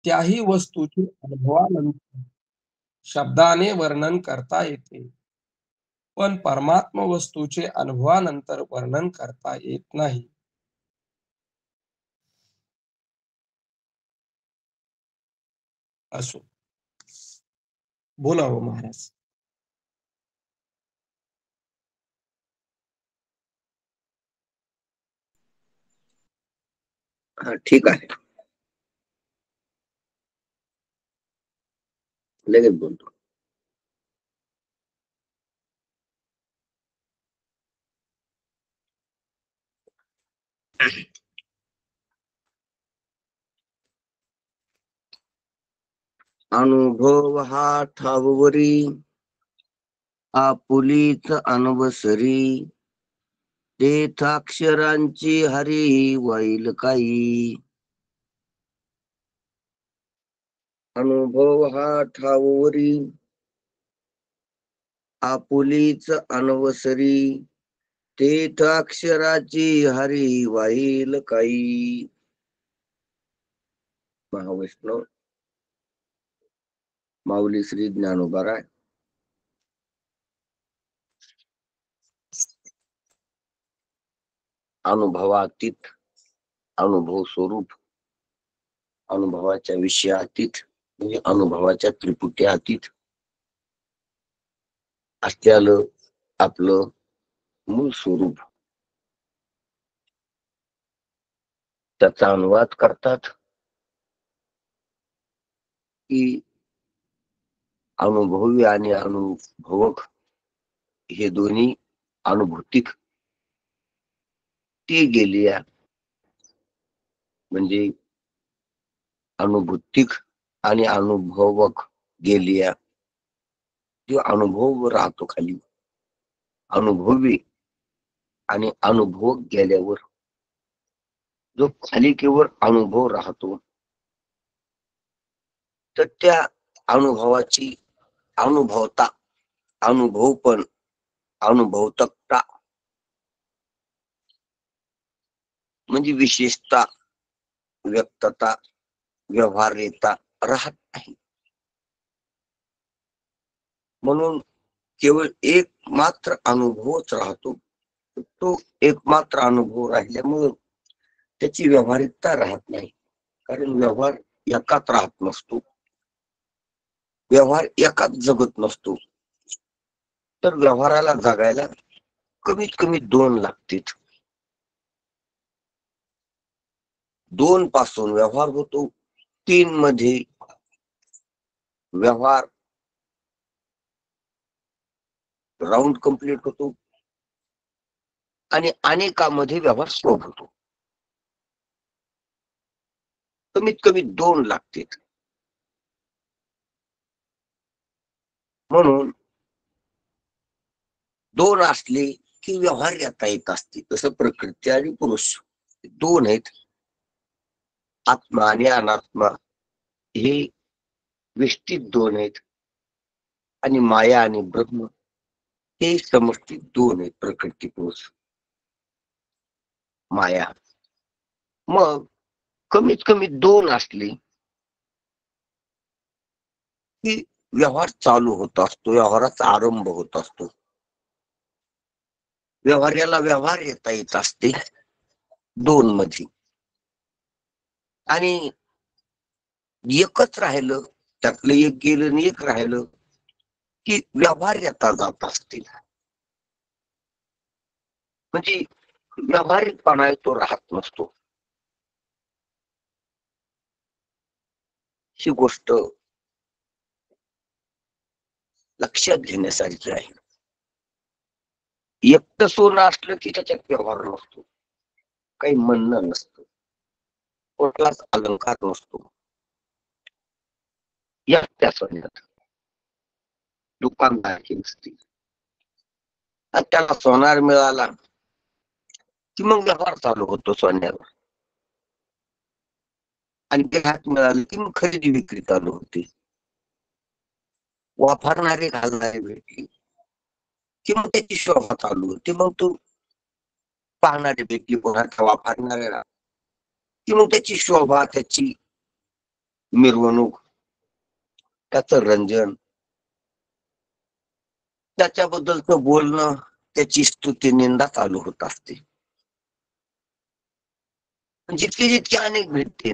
त्याही वस्तूचे अनुभवानंतर शब्दाने वर्णन करता येते, पण परमात्म वस्तूचे अनुभवानंतर वर्णन करता येत नाही. असो, बोला हो महाराज. हा, ठीक आहे, लगेच बोलतो. अनुभव हा ठाववरी आपुलीच अनवसरी, तेथाक्षरांची हरी वाईल काही. अनुभव हा ठाववरी आपुलीच अनवसरी, तेथाक्षराची हरी वाईल काही. महावैष्णव माऊली श्री ज्ञानोबा राय. अनुभवातीत, अनुभव स्वरूप, अनुभवाच्या विषयातीत म्हणजे अनुभवाच्या त्रिपुट्यातीत असल्यालं आपलं मूळ स्वरूप. त्याचा अनुवाद करतात की अनुभवी आणि अनुभवक हे दोन्ही अनुभूतिक ते गेल्या, म्हणजे अनुभूतिक आणि अनुभवक गेल्या, जो अनुभव राहतो खाली, अनुभवी आणि अनुभव गेल्यावर जो खाली केवळ अनुभव राहतो, तर त्या अनुभवाची अनुभवता, अनुभव पण अनुभवतकता म्हणजे विशेषता, व्यक्तता, व्यवहार्यता राहत नाही. म्हणून केवळ एक मात्र अनुभवच राहतो. तो एकमात्र अनुभव राहिल्यामुळे त्याची व्यवहारिकता राहत नाही, कारण व्यवहार एकाच राहत नसतो, व्यवहार एकाच जगत नसतो. तर व्यवहाराला जगायला कमीत कमी दोन लागतील. दोन पासून व्यवहार होतो, तीन मध्ये व्यवहार राऊंड कंप्लीट होतो आणि अनेकामध्ये व्यवहार स्टॉप होतो. कमीत कमी दोन लागतील. म्हणून दोन असले की व्यवहार येता येत असते. तसं प्रकृती आणि पुरुष दोन आहेत. आत्मा आणि अनात्मा हे विष्टित दोन आहेत, आणि माया आणि ब्रह्म हे समष्टीत दोन आहेत. प्रकृती पुरुष माया. मग कमीत कमी दोन असले की व्यवहार चालू होत असतो, व्यवहाराचा आरंभ होत असतो. व्यवहाराला व्यवहार येता येत असते दोन मध्ये, आणि एकच राहिलं, त्यातलं एक गेलं आणि एक राहिलं की व्यवहार येता जात असतील. म्हणजे व्यवहारिकपणा तो राहत नसतो. ही गोष्ट लक्षात घेण्यासारखी आहे. एकटं सोनं असलं की त्याच्यात व्यवहार नसतो, काही म्हणणं नसतं, कुठलाच अलंकार नसतो. एकट्या सोन्यात दुकानदार नसते. त्याला सोनार मिळाला की मग व्यवहार चालू होतो सोन्यावर, आणि ग्राहक मिळाले की मग खरेदी विक्री चालू होते. वापरणारे घालणारे भेटली कि मग त्याची शोभा चालू होते. मग तू पाहणारे भेटली पुन्हा वापरणाऱ्याला कि मग त्याची शोभा, त्याची मिरवणूक, त्याचं रंजन, त्याच्याबद्दलचं बोलणं, त्याची स्तुती निंदा चालू होत असते. जितके जितके अनेक भेटते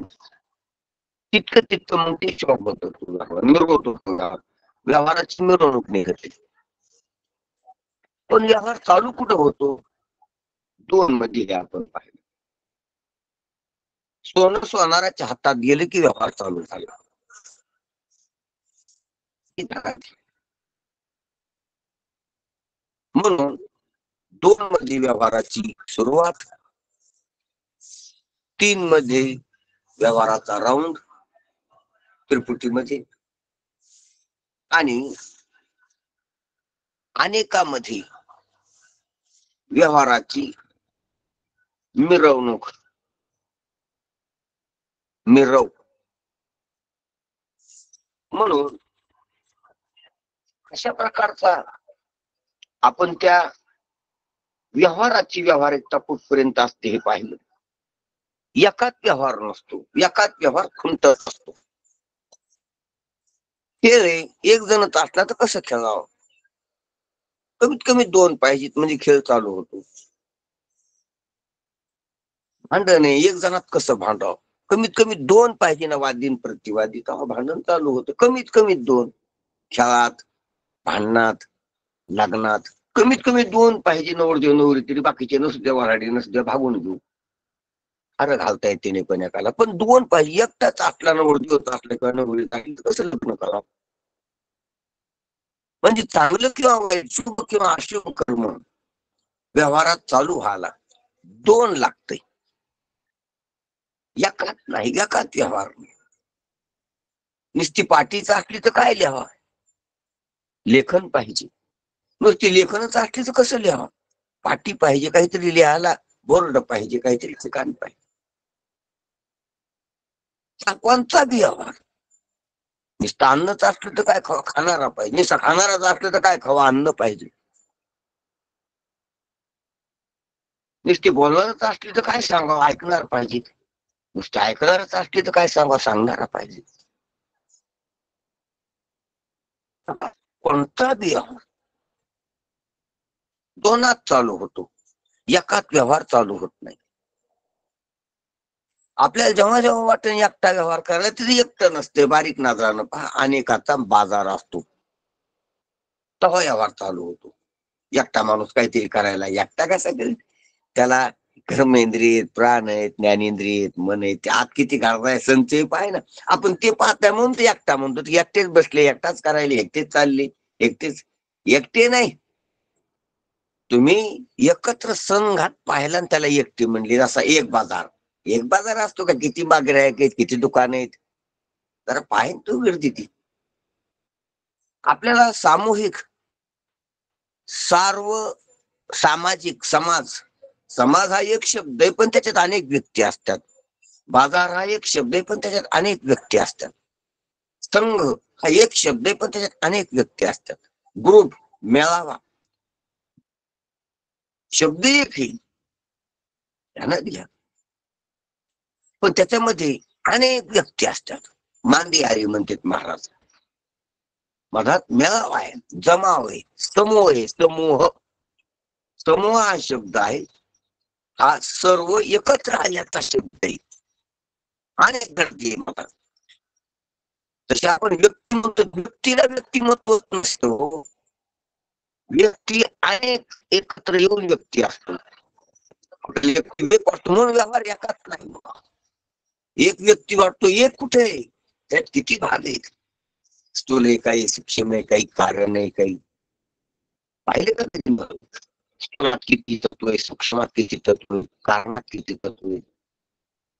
तितकं तितकं मग ते शॉप होतो, मिरवतो, व्यवहाराची मिरवणूक निघते. पण व्यवहार चालू कुठं होतो? दोन मध्ये हे आपण पाहिलं. सोनं सोनाराच्या हातात गेलं की व्यवहार चालू झाला. म्हणून दोन मध्ये व्यवहाराची सुरुवात, तीन मध्ये व्यवहाराचा राऊंड त्रिपुटीमध्ये, आणि अनेकामध्ये व्यवहाराची मिरवणूक, मिरव. म्हणून अशा प्रकारचा आपण त्या व्यवहाराची व्यवहारिकता कुठपर्यंत असते हे पाहिलं. एकाच व्यवहार नसतो, एकाच व्यवहार खुंटत असतो. खेळ एक जणच असला तर कसं खेळावं? कमीत कमी दोन पाहिजेत म्हणजे खेळ चालू होतो. भांडण एक जणात कसं भांडावं? कमीत कमी दोन पाहिजे ना, वादीन प्रतिवादी, तेव्हा भांडण चालू होतं. कमीत कमी दोन. खेळात, भांडणात, लग्नात कमीत कमी दोन पाहिजे. नवरदेव नवरी तरी बाकीचे नसुद्या, वराडी नसुद्या, भागून घेऊ, अरे घालता येते नाही पण एकाला. पण दोन पाहिजे. एकटाच असला नवरदेव असला किंवा नवरी टाकली तर कसं लग्न करावं? म्हणजे चांगलं किंवा वाईट, शुभ किंवा अशुभ कर्म व्यवहारात चालू व्हायला दोन लागते. एकात नाही, एकात व्यवहार नाही. नुसती पाठीच असली तर काय लिहावा? लेखन पाहिजे. नुसती लेखनच असली तर कसं लिहावं? पाठी पाहिजे, काहीतरी लिहायला बोर्ड पाहिजे, काहीतरी ठिकाण पाहिजे. कोणता बी व्यवहार नुसतं अन्नच असलं तर काय खावा? खाणारा पाहिजे. नुसतं खाणाराच असलं तर काय खावा? अन्न पाहिजे. नुसती बोलणारच असली तर काय सांगावं? ऐकणार पाहिजे. नुसते ऐकणारच असली तर काय सांगावं? सांगणारा पाहिजे. कोणता बी व्यवहार दोनात चालू होतो, एकात व्यवहार चालू होत नाही. आपल्याला जेव्हा जेव्हा वाटेल एकटा व्यवहार करायला, तरी एकटं नसते. बारीक नजरानं पहा, अनेकाचा बाजार असतो, तेव्हा व्यवहार चालू होतो. एकटा माणूस काहीतरी करायला एकटा कसा करेल? त्याला कर्मेंद्रिय, प्राण आहेत, ज्ञानेंद्रिय आहेत, मन आहेत, ते आत किती घालवाय संचय पाय ना. आपण ते पाहताय म्हणून ते एकटा म्हणतो. एकटेच बसले, एकटाच करायला, एकटेच चालले, एकटेच. एकटे नाही, तुम्ही एकत्र संघात पाहिला आणि त्याला एकटे म्हणले. जसा एक बाजार, एक बाजार असतो का? किती बागरे आहेत, किती दुकान आहेत, जरा पाहिन तू गर्दी ती. आपल्याला सामूहिक, सार्व सामाजिक, समाज, समाज हा एक शब्द आहे पण त्याच्यात अनेक व्यक्ती असतात. बाजार हा एक शब्द आहे पण त्याच्यात अनेक व्यक्ती असतात. संघ हा एक शब्द आहे पण त्याच्यात अनेक व्यक्ती असतात. ग्रुप, मेळावा, शब्द एक आहे, ध्यानात घ्या, पण त्याच्यामध्ये अनेक व्यक्ती असतात. मांदियारी म्हणतात महाराज. मधात मेळावा आहे, जमाव आहे, समूह आहे. समूह, समूह हा शब्द आहे, हा सर्व एकत्र आल्याचा शब्द आहे. अनेक गर्दी आहे मधात. तसे आपण व्यक्ती म्हणतो, व्यक्तीला व्यक्तिमत्व नसतो. व्यक्ती अनेक एकत्र येऊन व्यक्ती असतो. म्हणून व्यवहार एकाच नाही. एक व्यक्ती वाटतो एक कुठे आहे? त्यात किती भाग आहेत? स्थूल आहे, काही सूक्ष्म आहे, काही कारण आहे, काही पाहिले का तुम्ही? स्थूलात किती तत्व आहे, सूक्ष्मात किती तत्व आहे, कारणात किती तत्व आहे.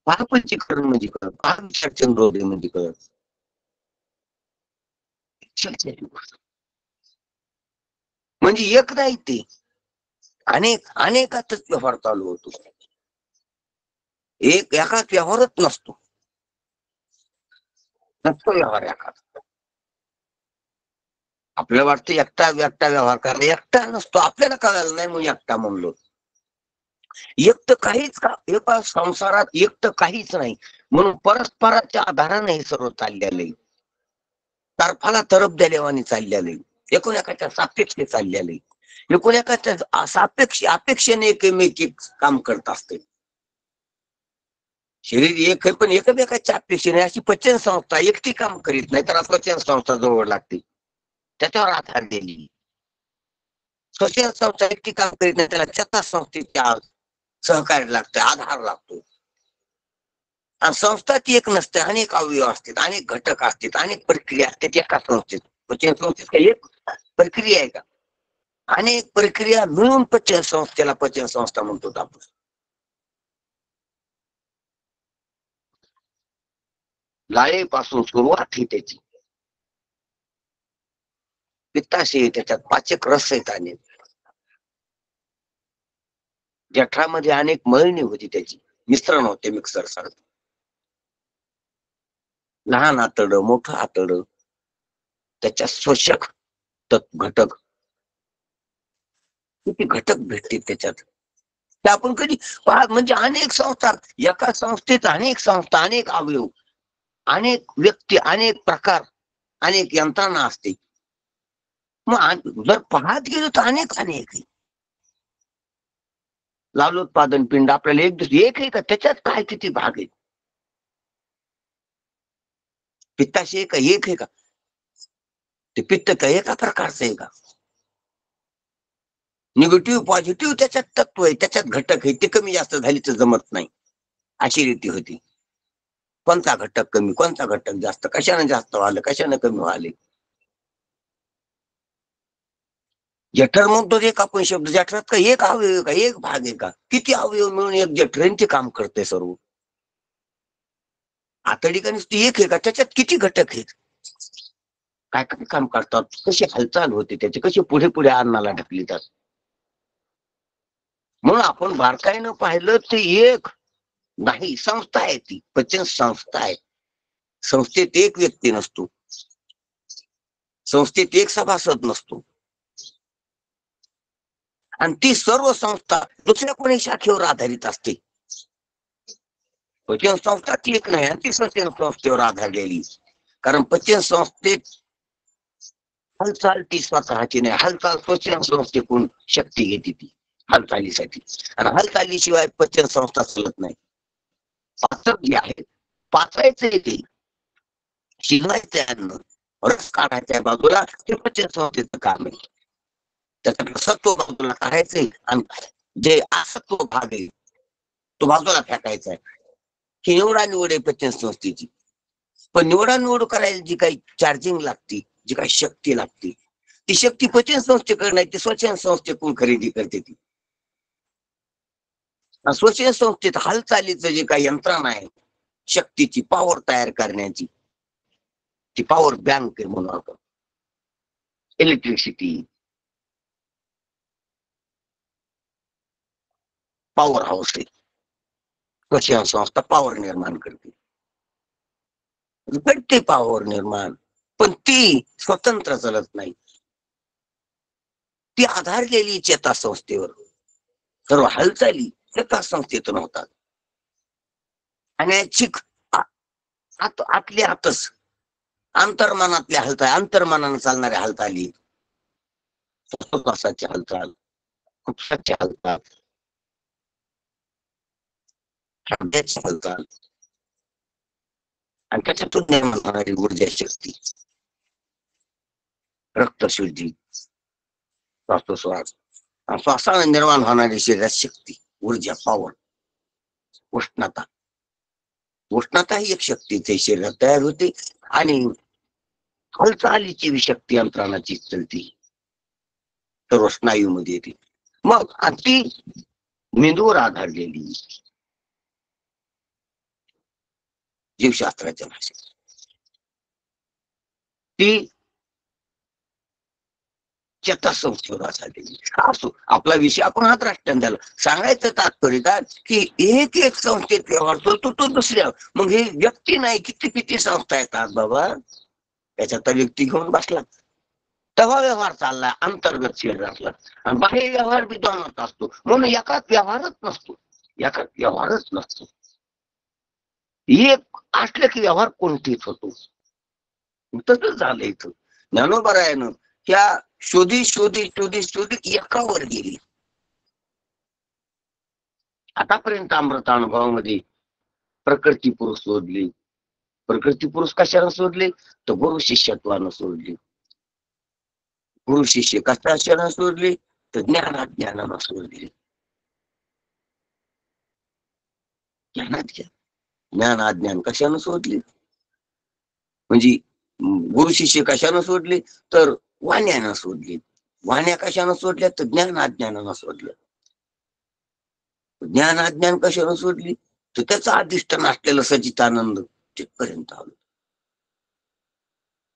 महापंचीकरण म्हणजे कळत, महाविचारचंद्रोदय म्हणजे कळत. म्हणजे एक नाही, ते अनेक, अनेकातच व्यवहार चालू होतो. एक एकात व्यवहारच नसतो. नसतो व्यवहार एकात. आपल्याला वाटतं एकटा एकटा व्यवहार करायला, एकटा नसतो. आपल्याला कळायला नाही म्हणून एकटा म्हणलो. एकटं काहीच का एका संसारात एकटं काहीच नाही, म्हणून परस्पराच्या आधाराने हे सर्व चाललेलं आहे. तर्फाला तरफ देवानी चाललेलं आहे, एकूण एकाच्या सापेक्ष चाललेलं आहे, एकूण एकाच्या सापेक्ष अपेक्षेने एकमेकी काम करत असते. शरीर एक आहे पण एकमेकाच्या अपेक्षेने अशी पचन संस्था एकटी काम करीत नाही, तर अपचन संस्था जवळ लागते, त्याच्यावर आधार दिली. श्वसन संस्था एकटी काम करीत नाही, त्याला चेता संस्थेच्या सहकार्य लागतं, आधार लागतो. आणि संस्था ती एक नसते, अनेक अवयव असतात, अनेक घटक असतात, अनेक प्रक्रिया असतात एका संस्थेत. पचन संस्थेत काही एक प्रक्रिया आहे का? अनेक प्रक्रिया मिळून पचन संस्थेला पचन संस्था म्हणतो आपण. लाळेपासून सुरुवात ही त्याची. पित्ताशय त्याच्यात पाचक रस आहेत, अनेक जठरामध्ये अनेक मळणी होती, त्याची मिश्रण होते मिक्सर सारखं. लहान आतड मोठं आतड, त्याच्या शोषक घटक किती घटक भेटते त्याच्यात, ते आपण कधी म्हणजे अनेक संस्था, एका संस्थेत अनेक संस्था, अनेक अवयव, अनेक व्यक्ती, अनेक प्रकार, अनेक यंत्रणा असते. मग जर पाहत गेलो तर अनेक अनेक लालोत्पादन पिंड आपल्याला एक आहे का, त्याच्यात काय किती भाग आहेत? पित्ताशय का एक आहे का? ते पित्त का एका प्रकारचं आहे का? निगेटिव्ह पॉझिटिव्ह त्याच्यात तत्व आहे, त्याच्यात घटक आहे, ते कमी जास्त झाली तर जमत नाही, अशी रीती होती. कोणता घटक कमी, कोणता घटक जास्त, कशाने जास्त व्हाले, कशाने कमी व्हाले. जठर म्हणतो एक आपण शब्द, जठरात का एक अवयव का, एक भाग आहे का, किती अवयव मिळून एक जठरांचे काम करते सर्व. आतडी का नुसती एक आहे का, त्याच्यात किती घटक आहेत, काय काय काम करतात, कशी हालचाल होते त्याची, कशी पुढे पुढे अन्नाला ढकलितात. म्हणून आपण बारकाईनं पाहिलं ते एक नाही, संस्था आहे, ती पचन संस्था आहे. संस्थेत एक व्यक्ती नसतो, संस्थेत एक सभासद नसतो, आणि ती सर्व संस्था दुसऱ्या कोणी शाखेवर आधारित असते. पचन संस्था ती एक नाही, आणि ती पचन संस्थेवर आधारलेली. कारण पचन संस्थेत हालचाल ती स्वतःची नाही, हालचाल पचन संस्थेकडून शक्ती घेते ती हालचालीसाठी, आणि हालचालीशिवाय पचन संस्था चालत नाही. पाचक जे आहे, पाचायचं ते शिजवायचं अन्न, रस काढायचा बाजूला, ते पचन संस्थेचं काम आहे. त्याच्यात सत्व बाजूला काढायचंय, आणि जे असत्व भाग आहे तो बाजूला फेकायचा आहे. ही निवडा निवड आहे पचन संस्थेची. पण निवडा निवड करायला जी काही चार्जिंग लागते, जी काही शक्ती लागते, ती शक्ती पचन संस्थेकडे नाही, ती श्वसन संस्थेकडून खरेदी करते. ती श्वसन संस्थेत हालचालीचं जे काही यंत्रणा आहे, शक्तीची पॉवर तयार करण्याची, ती पॉवर बँक म्हणून आपण इलेक्ट्रिसिटी पॉवर हाऊस आहे. श्वसन संस्था पॉवर निर्माण करते, घडते पॉवर निर्माण, पण ती स्वतंत्र चालत नाही, ती आधारलेली चेता संस्थेवर. सर्व हालचाली चेता संस्थेतून होतात, आणि आतल्या आतच अंतर्मनातल्या हालचाल, अंतर्मनानं चालणाऱ्या हालचाली, श्वासाची हालचाल, उपसाची हालचाल, हृदयाची हालचाल, आणि त्याच्यातून निर्माण होणारी ऊर्जा शक्ती, रक्तशुद्धी, श्वासोश्वास, श्वासाने निर्माण होणारी शरीरात शक्ती, ऊर्जा, पॉवर, उष्णता. उष्णता ही एक शक्तीचे शरीरात तयार होते, आणि हालचालीची शक्ती यंत्रणाची चलती सर्व स्नायूमध्ये येते. मग ती मेंदूवर आधारलेली जीवशास्त्राच्या भाषेत ती चेतासंस्थेवर आधारलेली असो. आपला विषय आपण हा द्रष्टांत सांगायचं तात्पर्य काय, की एक एक संस्थेत व्यवहार करतो तो दुसऱ्या. मग हे व्यक्ती नाही, किती किती संस्था येतात बाबा, त्याच्यात व्यक्ती घेऊन बसला. तेव्हा व्यवहार चाललाय अंतर्गत शरीरातला, आणि बाह्य व्यवहार बी दोनात असतो. म्हणून एकाच व्यवहारच नसतो, एकाच व्यवहारच नसतो. एक असलं की व्यवहार कोणतीच होतो. तसंच झालं इथं. ज्ञानोबरायानं त्या शोधी शोधी शोधी शोधी एकावर गेली. आतापर्यंत अमृत अनुभवामध्ये प्रकृती पुरुष शोधली. प्रकृती पुरुष कशानं शोधले? तर गुरु शिष्यत्वानं शोधली. गुरु शिष्य कशानं शोधले? तर ज्ञानानं शोधले. ज्ञानात घ्या, ज्ञान अज्ञान कशानं शोधले? म्हणजे गुरु शिष्य कशानं शोधले? तर वाण्यानं शोधले. वाण्या कशानं शोधल्या? तर ज्ञान अज्ञानानं शोधल्या. ज्ञान अज्ञान कशानं शोधली? तर त्याचा अधिष्ठान असलेलं सचितानंद तिथपर्यंत आलो.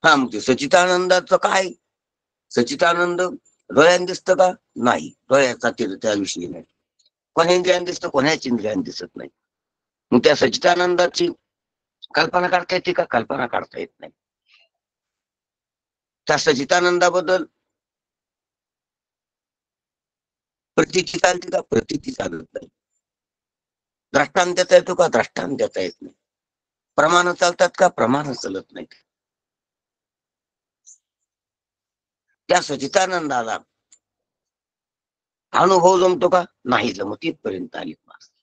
हा, मग ते सचितानंदाचं काय? सचितानंद डोळ्यानं दिसतं का? नाही, डोळ्याचा त्याविषयी नाही. कोण्या इंद्रियानं दिसतं? कोणाच इंद्रियानं दिसत नाही. मग त्या सचितानंदाची कल्पना करता येते का? कल्पना करता येत नाही. त्या सचितानंदाबद्दल प्रतीची चालते का? प्रतीची चालत नाही. दृष्टांत देता येतो का? दृष्टांत देता येत नाही. प्रमाण चालतात का? प्रमाण चालत नाही. त्या सचितानंदाला अनुभव जमतो का? नाही जमत. इथपर्यंत आली.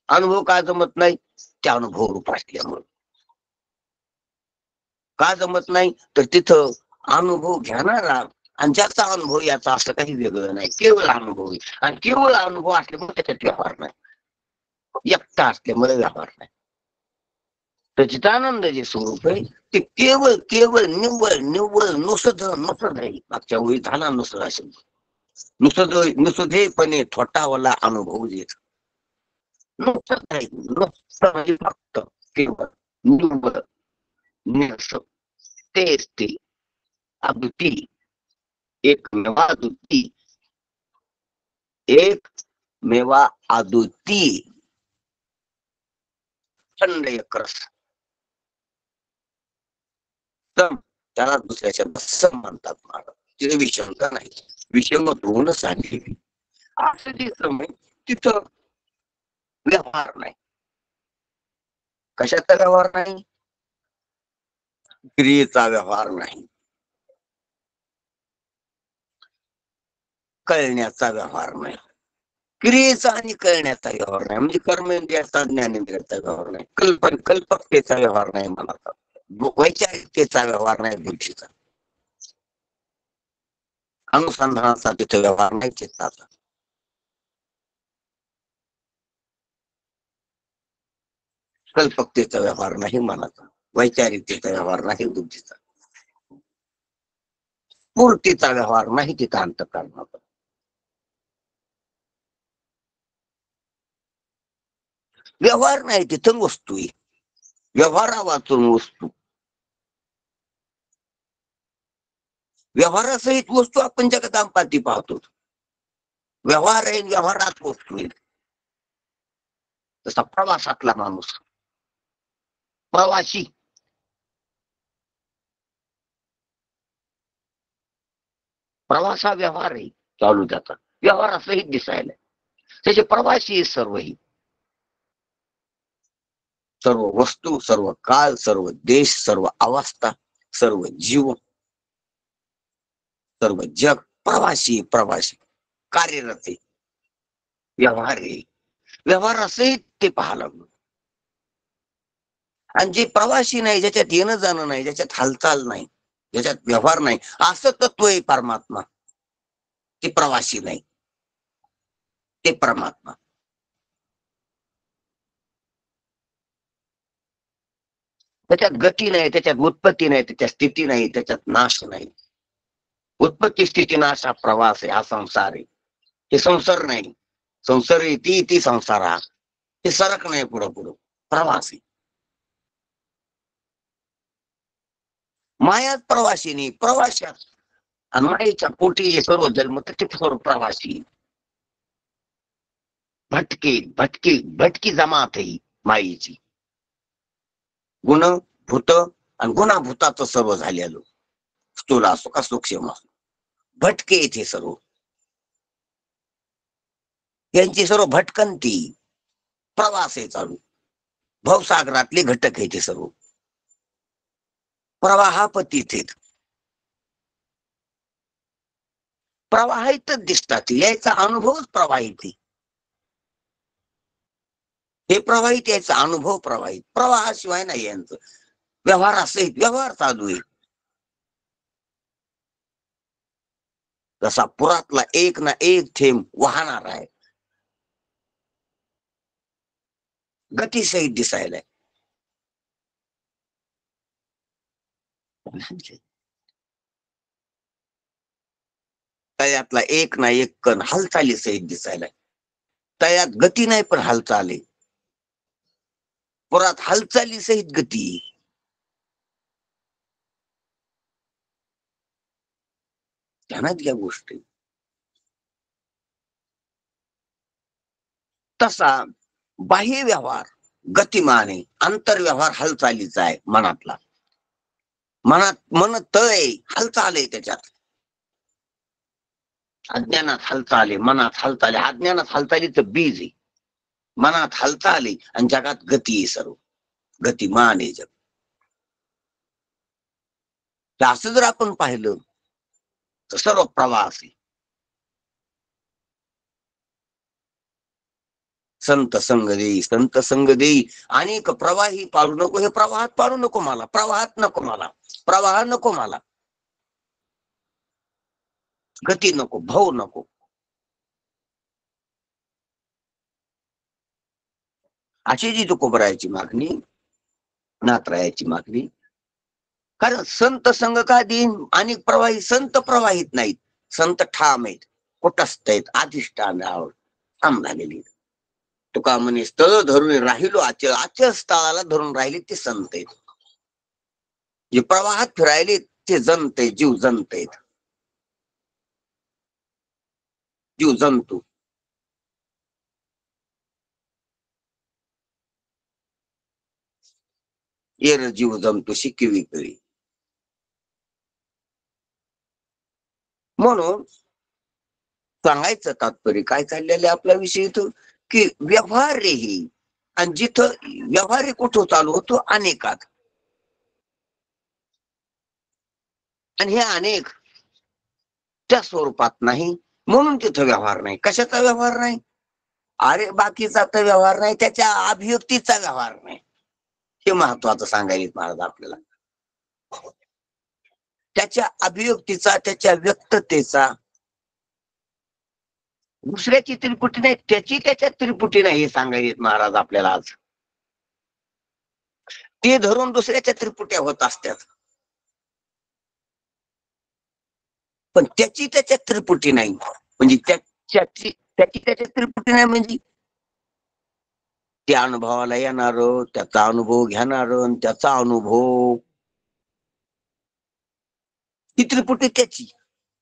अनुभव का जमत नाही? त्या अनुभव रूप असल्यामुळे. का जमत नाही? तर तिथं अनुभव घेणारा आणि ज्याचा अनुभव याचा असं काही वेगळं नाही, केवळ अनुभव आहे. आणि केवळ अनुभव असल्यामुळे त्याच्यात व्यवहार नाही, एकटा असल्यामुळे व्यवहार नाही. सच्चिदानंद जे स्वरूप आहे ते केवळ केवळ निव्वळ निव्वळ नुसद नुसद आहे. मागच्या वेळी झाला नुसद असेल. नुसदेपणे थोटावाला अनुभव देत नुसद आहे. नुसतं म्हणजे फक्त केवळ निव्वळ निरस तेच ते अद्विती एक मेवा अद्विती एक मेवा अद्विती खंड एक रस. त्याला दुसऱ्या शब्दात सम म्हणतात. महाराज तिथे विषमता नाही, विषम होऊन सांगली असं जे सम आहे तिथं व्यवहार नाही. कशाचा व्यवहार नाही? क्रियेचा व्यवहार नाही, कळण्याचा व्यवहार नाही. क्रियेचा आणि कळण्याचा व्यवहार नाही, म्हणजे कर्मेंद्रियाचा ज्ञानेंद्रियाचा व्यवहार नाही. कल्पकतेचा व्यवहार नाही, मला वैचारिकतेचा व्यवहार नाही, बुद्धीचा अनुसंधानाचा तिथे व्यवहार नाही, चित्ताचा. कल्पकतेचा व्यवहार नाही मनाचा, वैचारिकतेचा व्यवहार नाही बुद्धीचा, मूर्तीचा व्यवहार नाही तिथं अंतःकरणाचा. व्यवहार नाही तिथं वस्तू आहे. व्यवहारा वाचून वस्तू. व्यवहारासहित वस्तू आपण जगदांपाती पाहतो. व्यवहार आहे, व्यवहारात वस्तू आहे. तसा प्रवासातला माणूस प्रवासी. प्रवास हा व्यवहार आहे चालू त्याचा. व्यवहारासहित दिसायला त्याचे प्रवासी सर्वही, सर्व वस्तू, सर्व काळ, सर्व देश, सर्व अवस्था, सर्व जीव, सर्व जग प्रवासी प्रवासी कार्यरत आहे. व्यवहार आहे, व्यवहारासहित ते पाहायला लागलो. आणि जे प्रवासी नाही, ज्याच्यात येणं जाणं नाही, ज्याच्यात हालचाल नाही, ज्याच्यात व्यवहार नाही, असं तत्व आहे परमात्मा. ते प्रवासी नाही, ते परमात्मा. त्याच्यात गती नाही, त्याच्यात उत्पत्ती नाही, त्याच्यात स्थिती नाही, त्याच्यात नाश नाही. उत्पत्ती स्थिती नाश हा प्रवास आहे, हा संसार आहे. हे संसार नाही. संसार ती संसार हा. हे सरक नाही पुढं पुढं, प्रवास आहे. मायात प्रवासी नाही, प्रवाशात. आणि मायेच्या पोटी हे सर्व जन्म ते सर्व प्रवासी. भटकी भटकी भटकी जमात आहे मायेची. गुण भूत आणि गुणाभूताचं सर्व झालेलं, स्थूल असो का सूक्ष्म असो. भटके येथे सर्व, यांची सर्व भटकंती, प्रवास आहे चालू, भवसागरातले घटक आहे ते सर्व प्रवाहापतीत आहेत. प्रवाहितच दिसतात, यायचा अनुभवच प्रवाहित आहे. हे प्रवाहित, यायचा अनुभव प्रवाहित, प्रवाहाशिवाय नाही यांचं. व्यवहारासहित व्यवहार चालू आहे. जसा पुरातला एक ना एक थेंब वाहणार आहे, गतीसहित दिसायलाय. तयातला एक ना एक कण हालचाली सहित दिसायलाय. तयात गती नाही पण हालचाल आहे. पुरात हालचाली सहित गती. ध्यानातल्या गोष्टी. तसा बाह्य व्यवहार गतिमान आहे, आंतरव्यवहार हालचालीचा आहे मनातला. मन तय हालचाल आहे त्याच्यात. अज्ञानात हालचाल आहे, मनात हालचाल आहे. अज्ञानात हालचालीचं बीज आहे, मनात हालचाल आहे आणि जगात गती आहे. सर्व गतिमान आहे जग. असं जर आपण पाहिलं तर सर्व प्रवास आहे. संत संग देई, संत संग देई. अनेक प्रवाही पाडू नको. हे प्रवाहात पाडू नको मला, प्रवाहात नको मला, प्रवाह नको मला, गती नको, भाव नको. अशी जी तुकोबरायाची मागणी, नाथरायाची मागणी. कारण संत संग का देईन. अनेक प्रवाही संत प्रवाहित नाहीत, संत ठाम आहेत, कुटस्थ आहेत, अधिष्ठानावर ठाम झालेली. तुका म्हणे स्थळ धरून राहिलो आचल, आचल स्थळाला धरून राहिले ते संत आहेत. जे प्रवाहात फिरायले ते जंत आहेत, जीव जंत आहेत, जीव जंतू. येर जीव जंतू शिकवी कळी. म्हणून सांगायचं तात्पर्य काय चाललेलं आपला विषय तो की व्यवहार रे ही. आणि जिथं व्यवहार कुठं चालू होतो अनेकात. आणि हे अनेक त्या स्वरूपात नाही, म्हणून तिथं व्यवहार नाही. कशाचा व्यवहार नाही? अरे बाकीचा तर व्यवहार नाही, त्याच्या अभिव्यक्तीचा व्यवहार नाही. हे महत्वाचं सांगायला महाराज आपल्याला. त्याच्या अभिव्यक्तीचा, त्याच्या व्यक्ततेचा. दुसऱ्याची त्रिपुटी नाही, त्याची त्याच्या त्रिपुटी नाही, हे सांगायला महाराज आपल्याला आज. ते धरून दुसऱ्याच्या त्रिपुट्या होत असतात, पण त्याची त्याच्या त्रिपुटी नाही. म्हणजे त्याची त्याच्या त्रिपुटी नाही म्हणजे त्या अनुभवाला येणार, त्याचा अनुभव घेणार, त्याचा अनुभव, ही त्रिपुटी त्याची.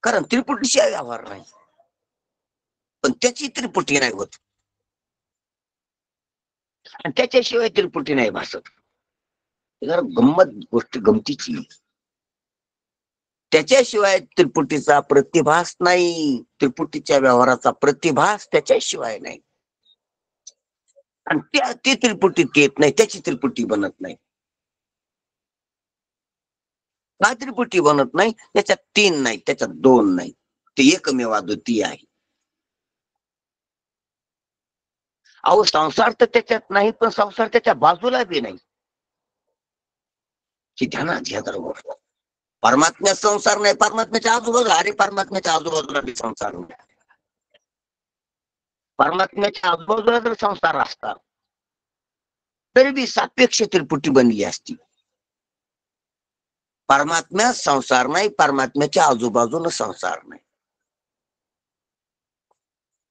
कारण त्रिपुटीशिवाय व्यवहार नाही, पण त्याची त्रिपुटी नाही होत आणि त्याच्याशिवाय त्रिपुटी नाही भासत. गंमत गोष्ट गमतीची. त्याच्याशिवाय त्रिपुटीचा प्रतिभास नाही, त्रिपुटीच्या व्यवहाराचा प्रतिभास त्याच्याशिवाय नाही. आणि ती त्रिपुटीत येत नाही, त्याची त्रिपुटी बनत नाही. का त्रिपुटी बनत नाही? त्याच्यात तीन नाही, त्याच्यात दोन नाही, ते एकमेव अद्वितीय आहे. अहो संसार तर त्याच्यात नाही, पण संसार त्याच्या बाजूला बी नाही. ही ध्यानात घ्या जरा गोष्ट. परमात्म्यात संसार नाही, परमात्म्याच्या आजूबाजूला. अरे परमात्म्याच्या आजूबाजूला बी संसार नाही. परमात्म्याच्या आजूबाजूला जर संसार असता तरी बी सापेक्ष त्रिपुटी बनली असती. परमात्म्यात संसार नाही, परमात्म्याच्या आजूबाजूला संसार नाही.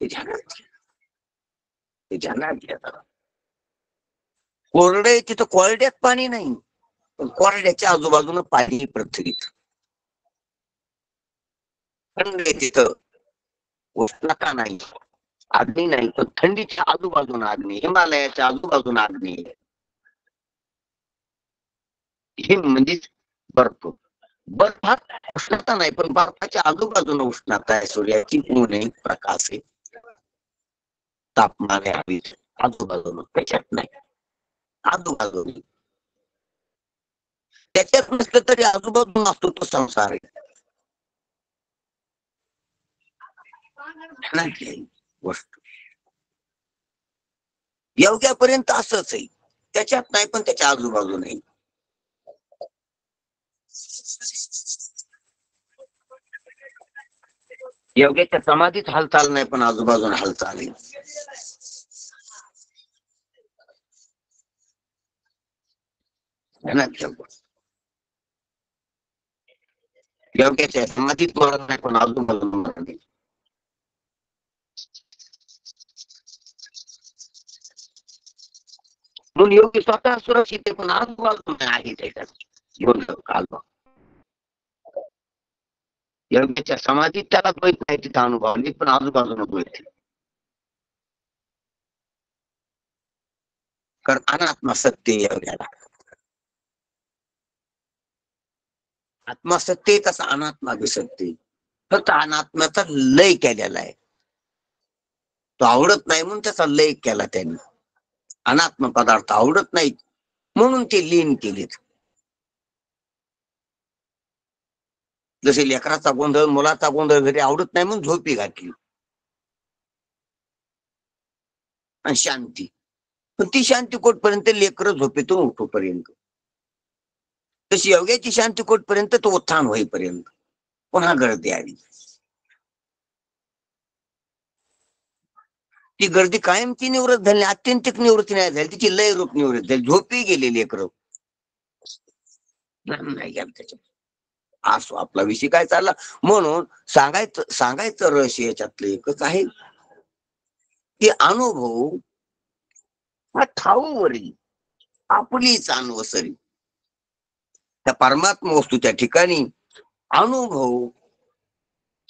हे ध्यानात घ्या, हे ध्यानात घ्या जरा. कोरडे तिथं कोरड्यात पाणी नाही, पण कोरड्याच्या आजूबाजूला पाणी पृथ्वीत. थंड तिथं उष्णता नाही, अग्नी नाही, पण थंडीच्या आजूबाजूला अग्नी, हिमालयाच्या आजूबाजूला अग्नी. हे म्हणजे बर्फ. बर्फात उष्णता नाही, पण बर्फाच्या आजूबाजूला उष्णता आहे, सूर्याची ऊन आहे, प्रकाश आहे, तापमान आहे, हवेत आजूबाजूला, त्याच्यात नाही, आजूबाजूला. त्याच्यात नसलं तरी आजूबाजूला असतो तो संसार आहे. गोष्ट योग्यापर्यंत असंच आहे, त्याच्यात नाही पण त्याच्या आजूबाजू नाही. योग्याच्या समाधीत हालचाल नाही पण आजूबाजूला हालचाल आहे. योग्याच्या समाधीत मरण नाही पण आजूबाजूला मरण आहे. म्हणून योगी स्वतः सुरक्षित आहे पण आजूबाजूला आहे त्याच्यात. योग्याच्या समाधीत त्याला द्वैत नाही तिथं अनुभवली पण आजूबाजूला द्वैत. कारण अनात्मा सत्य योग्याला, आत्मा सत्य तसा अनात्मा बी सत्य, फक्त अनात्म्याचा लय केलेला आहे. तो आवडत नाही म्हणून त्याचा लय केला त्यांनी. अनात्म पदार्थ आवडत नाहीत म्हणून ते लीन केलेत. जसे लेकराचा गोंधळ, मुलाचा गोंधळ घरी आवडत नाही म्हणून झोपी घातली आणि शांती. पण ती शांती कोटपर्यंत, लेकर झोपेतून उठोपर्यंत. तशी योग्याची शांती कोटपर्यंत, तो उत्थान होईपर्यंत, पुन्हा गर्दी आली. ती गर्दी कायमची निवृत्त झाली, आत्यंतिक निवृत्ती नाही झाली, तिची लय रूप निवृत्त झाली. झोपी गेलेली लेकर नाही गेलं त्याच्यात. असो आपला विषय काय चालला. म्हणून सांगायचं रहस्य याच्यातलं एकच आहे की अनुभव हा ठाऊवरी आपलीच अनवसरी. त्या परमात्मा वस्तूच्या ठिकाणी अनुभव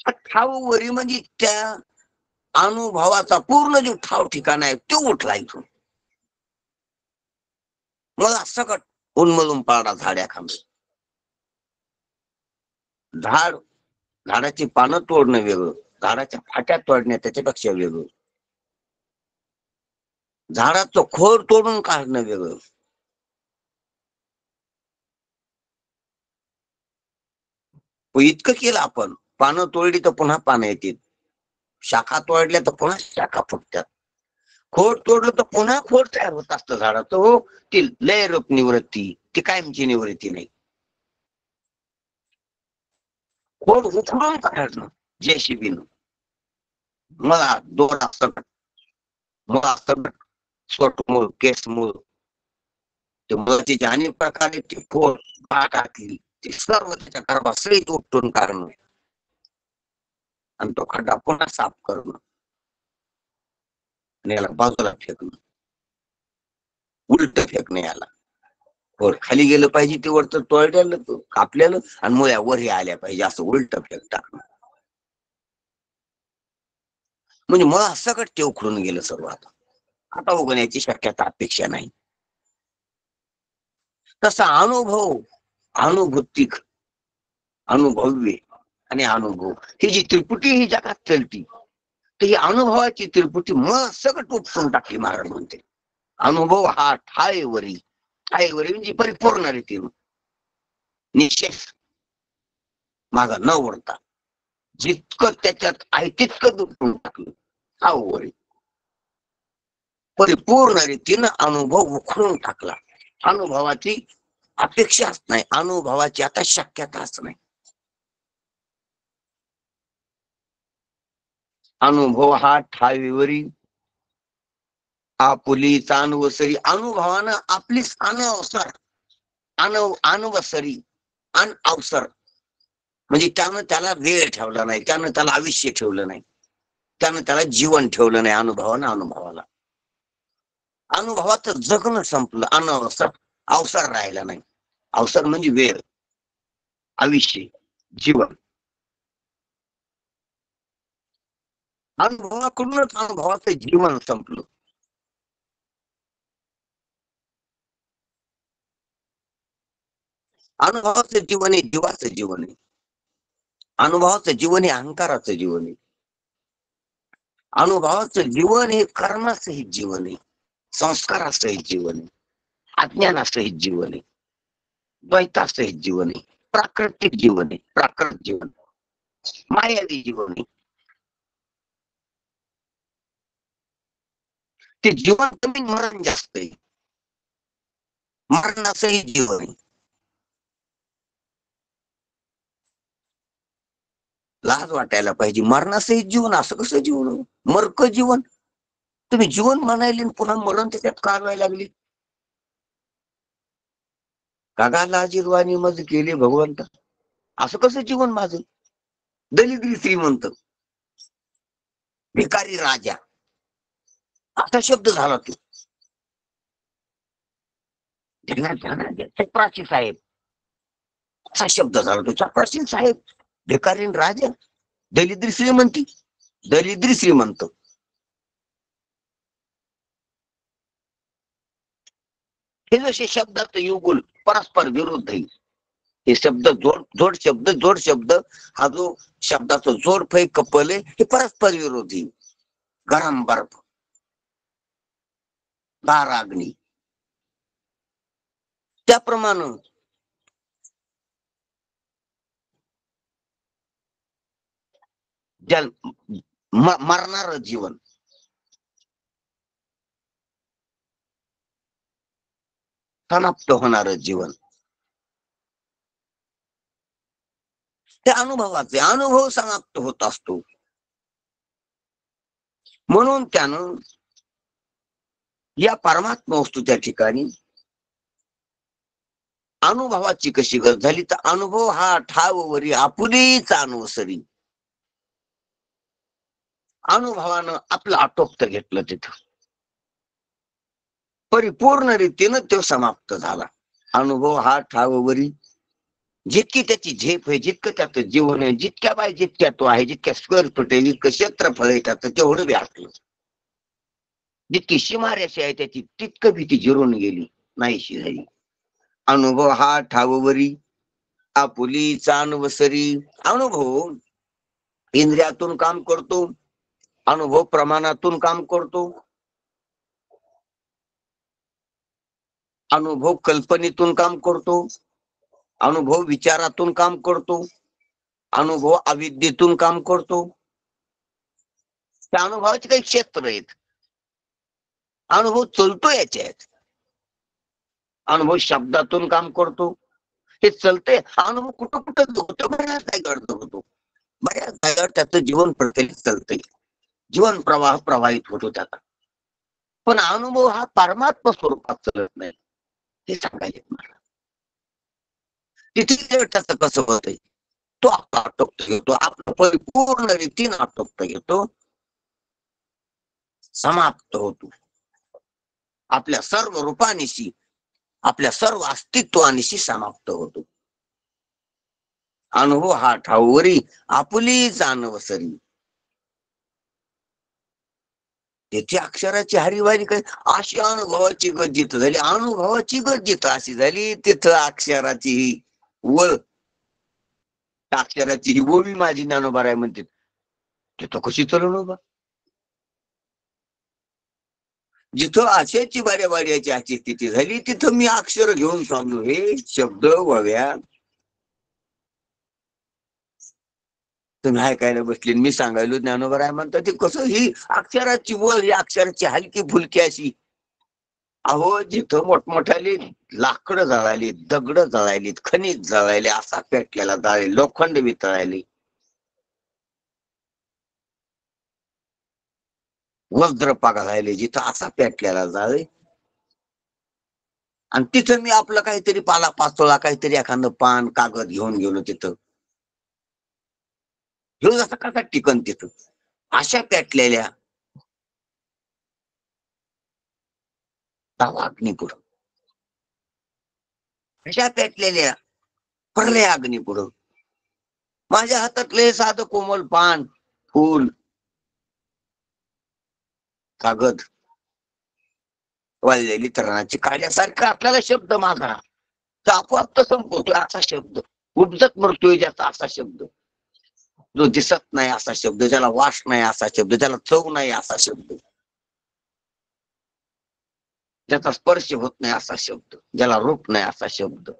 हा ठाऊवरी, म्हणजे त्या अनुभवाचा पूर्ण जो ठाव ठिकाण आहे तो उठला इथून. मला सकट उन्मलून पाडा झाड्या खांब. झाडाची पानं तोडणं वेगळं, झाडाच्या फाट्या तोडण्या त्याच्यापेक्षा वेगळं, झाडाचं खोड तोडून काढणं वेगळं. इतकं केलं आपण, पानं तोडली तर पुन्हा पानं येतील, शाखा तोडल्या तर पुन्हा शाखा फुटतात, खोड तोडलं तर पुन्हा खोड तयार होत असतं झाडाचं. हो, ती लय रूप निवृत्ती, ती कायमची निवृत्ती नाही. खोड उखडून काढणं जेसीबीनं. मला दोन असतं, मला असतं स्वटमूळ, केसमूळ, ते मुळाची अनेक प्रकारे ती खोड टाकली, ती सर्व त्याच्या गर्भाश्रयीत उपटून काढणं आणि तो खड्डा पुन्हा साफ करणं आणि याला बाजूला फेकणं, उलट फेकणं. याला वर खाली गेलं पाहिजे, ते वरचं तोडलेलं कापलेलं, आणि मुळ्या वर हे आल्या पाहिजे, असं उलट फेक टाकणं. म्हणजे मला सकट ते उखडून गेलं सर्व. आता उगवण्याची शक्यता, अपेक्षा नाही. तसा अनुभव, अनुभूतिक, अनुभव्य आणि अनुभव, ही जी त्रिपुटी ही जगात चलती, तर ही अनुभवाची त्रिपुटी मग सकट उपसून टाकली. महाराज म्हणते अनुभव हा ठायवरी, ठायवरी म्हणजे परिपूर्ण रीतीनं, निशेष मागा न ओढता, जितकं त्याच्यात आहे तितकं उपसून टाकलं. ठाववरी परिपूर्ण रीतीनं अनुभव उखडून टाकला. अनुभवाची अपेक्षाच नाही, अनुभवाची आता शक्यताच नाही. अनुभव हा ठावीवरी आपुली तानवसरी. अनुभवानं आपलीच अनवसर, अनवसरी, अनअवसर, म्हणजे त्यानं त्याला वेळ ठेवला नाही, त्यानं त्याला आयुष्य ठेवलं नाही, त्यानं त्याला जीवन ठेवलं नाही. अनुभवानं अनुभवाला, अनुभवाचं जगणं संपलं. अनवसर, अवसर राहिला नाही. अवसर म्हणजे वेळ, आयुष्य, जीवन. अनुभवाकडूनच अनुभवाचं जीवन संपलं. अनुभवाचं जीवन आहे जीवाचं जीवन आहे. अनुभवाचं जीवन हे अहंकाराचं जीवन आहे. अनुभवाचं जीवन हे कर्मासहित जीवन आहे, संस्कारासहित जीवन आहे, अज्ञानासहित जीवन आहे, द्वैतासहित जीवन आहे, प्राकृतिक जीवन आहे, प्राकृत जीवन, मायावी जीवन आहे. ते जीवन कमी, मरण जास्त आहे. मरणासहित जीवन आहे. लाज वाटायला पाहिजे. मरणासहित जीवन असं कसं जीवन? मर्क जीवन. तुम्ही जीवन म्हणायले पुन्हा मरण त्याच्यात का व्हायला लागली? कागा लाजीरवाणी मज केले भगवंत, असं कसं जीवन माझं? दलिद्री श्रीमंत, भिकारी राजा, असा शब्द झाला तो. चपराशी साहेब असा शब्द झाला तो. चपराशी साहेब, भिकारी राजा, दलिद्री श्रीमंती, दलिद्री श्रीमंत. हे जसे शब्दाचं युगुल परस्पर विरुद्ध आहे. हे शब्द जोड शब्द हा जो शब्दाचा जोड फै कपल आहे, हे परस्पर विरोधी. गरम बर्फ, गार अग्नी, त्याप्रमाणे मरणार जीवन, समाप्त होणार जीवन, त्या अनुभवाचे अनुभव समाप्त होत असतो. म्हणून त्यानं या परमात्मा वस्तूच्या ठिकाणी अनुभवाची कशी गरज झाली तर अनुभव हा ठाववरी आपुलेच अनुभवसरी. अनुभवानं आपलं आटोपत घेतलं तिथं, परिपूर्ण रीतीनं तो समाप्त झाला. अनुभव हा ठाववरी, जितकी त्याची झेप आहे, जितकं त्याचं जीवन आहे, जितक्या बाय जितक्या तो आहे, जितक्या स्क्वेअर फूट आहे, जितकं क्षेत्रफळ आहे त्याचं तेवढं व्यापलं. जितकी सीमारेषा आहे त्याची तितकं भीती जिरून गेली, नाहीशी झाली. अनुभव हा ठाववरी आपुलीचा अनुभवसरी. अनुभव इंद्रियातून काम करतो, अनुभव प्रमाणातून काम करतो, अनुभव कल्पनेतून काम करतो, अनुभव विचारातून काम करतो, अनुभव अविद्येतून काम करतो. त्या अनुभवाचे काही क्षेत्र आहेत. अनुभव चलतो याच्यात. अनुभव शब्दातून काम करतो, हे चलते. अनुभव कुठं कुठं होतो, बऱ्याच जागेवर होतो, बऱ्याच जागेवर त्याचं जीवन प्रचलित चालतंय, जीवन प्रवाह प्रवाहित होतो त्याचा. पण अनुभव हा परमात्मा स्वरूपात चालत नाही, हे सांगायचे मला. तिथे त्याचं कसं होतंय, तो आपला आटोपता घेतो, आपला परिपूर्ण रीतीने आटोपता घेतो, समाप्त होतो. आपल्या सर्व रूपानिशी, आपल्या सर्व अस्तित्वानिशी समाप्त होतो. अनुभव हा ठाऊवरी आपुली जाणवसरी. त्याची अक्षराची हरिवारी काय अशी अनुभवाची गरजित झाली, अनुभवाची गरजित अशी झाली. तिथं अक्षराची ही वळ, अक्षराची ही ओवी माझी ज्ञानोबा राय म्हणते, तिथं कशी चलन उभा. जिथं आशयाची बाऱ्याची आजची स्थिती झाली, तिथं मी अक्षर घेऊन सांगलो, हे शब्द वव्या तुम्ही ऐकायला बसले, मी सांगायलो ज्ञानोबा राय म्हणतात ते कसं. ही अक्षराची वळ, ही अक्षराची हलकी फुलकी अशी. अहो जिथं मोठमोठ्याली लाकडं जळाली, दगड जळालीत, खनिज जळाले, असा पेटलेला जाळे, लोखंड वितळाले, वज्रपा घालायले, जिथं असा पेटलेला जाळे. आणि तिथं मी आपलं काहीतरी पाला पाचोळा, काहीतरी एखादं पान कागद घेऊन गेलो तिथं, घेऊन असं कसा टिकन तिथं. अशा पेटलेल्या अग्निपुढं, अशा पेटलेल्या प्रलय अग्निपुढं माझ्या हातातले साधं कोमल पान, फूल, कागद, वाळलेली तरुणाची काढ्यासारखं आपल्याला शब्द मागा तर आपोआप तर संपवतोय असा शब्द, उपजत मरतोय ज्याचा असा शब्द. जो दिसत नाही असा शब्द, ज्याला वास नाही असा शब्द, ज्याला चव नाही असा शब्द, ज्याचा स्पर्श होत नाही असा शब्द, ज्याला रूप नाही असा शब्द.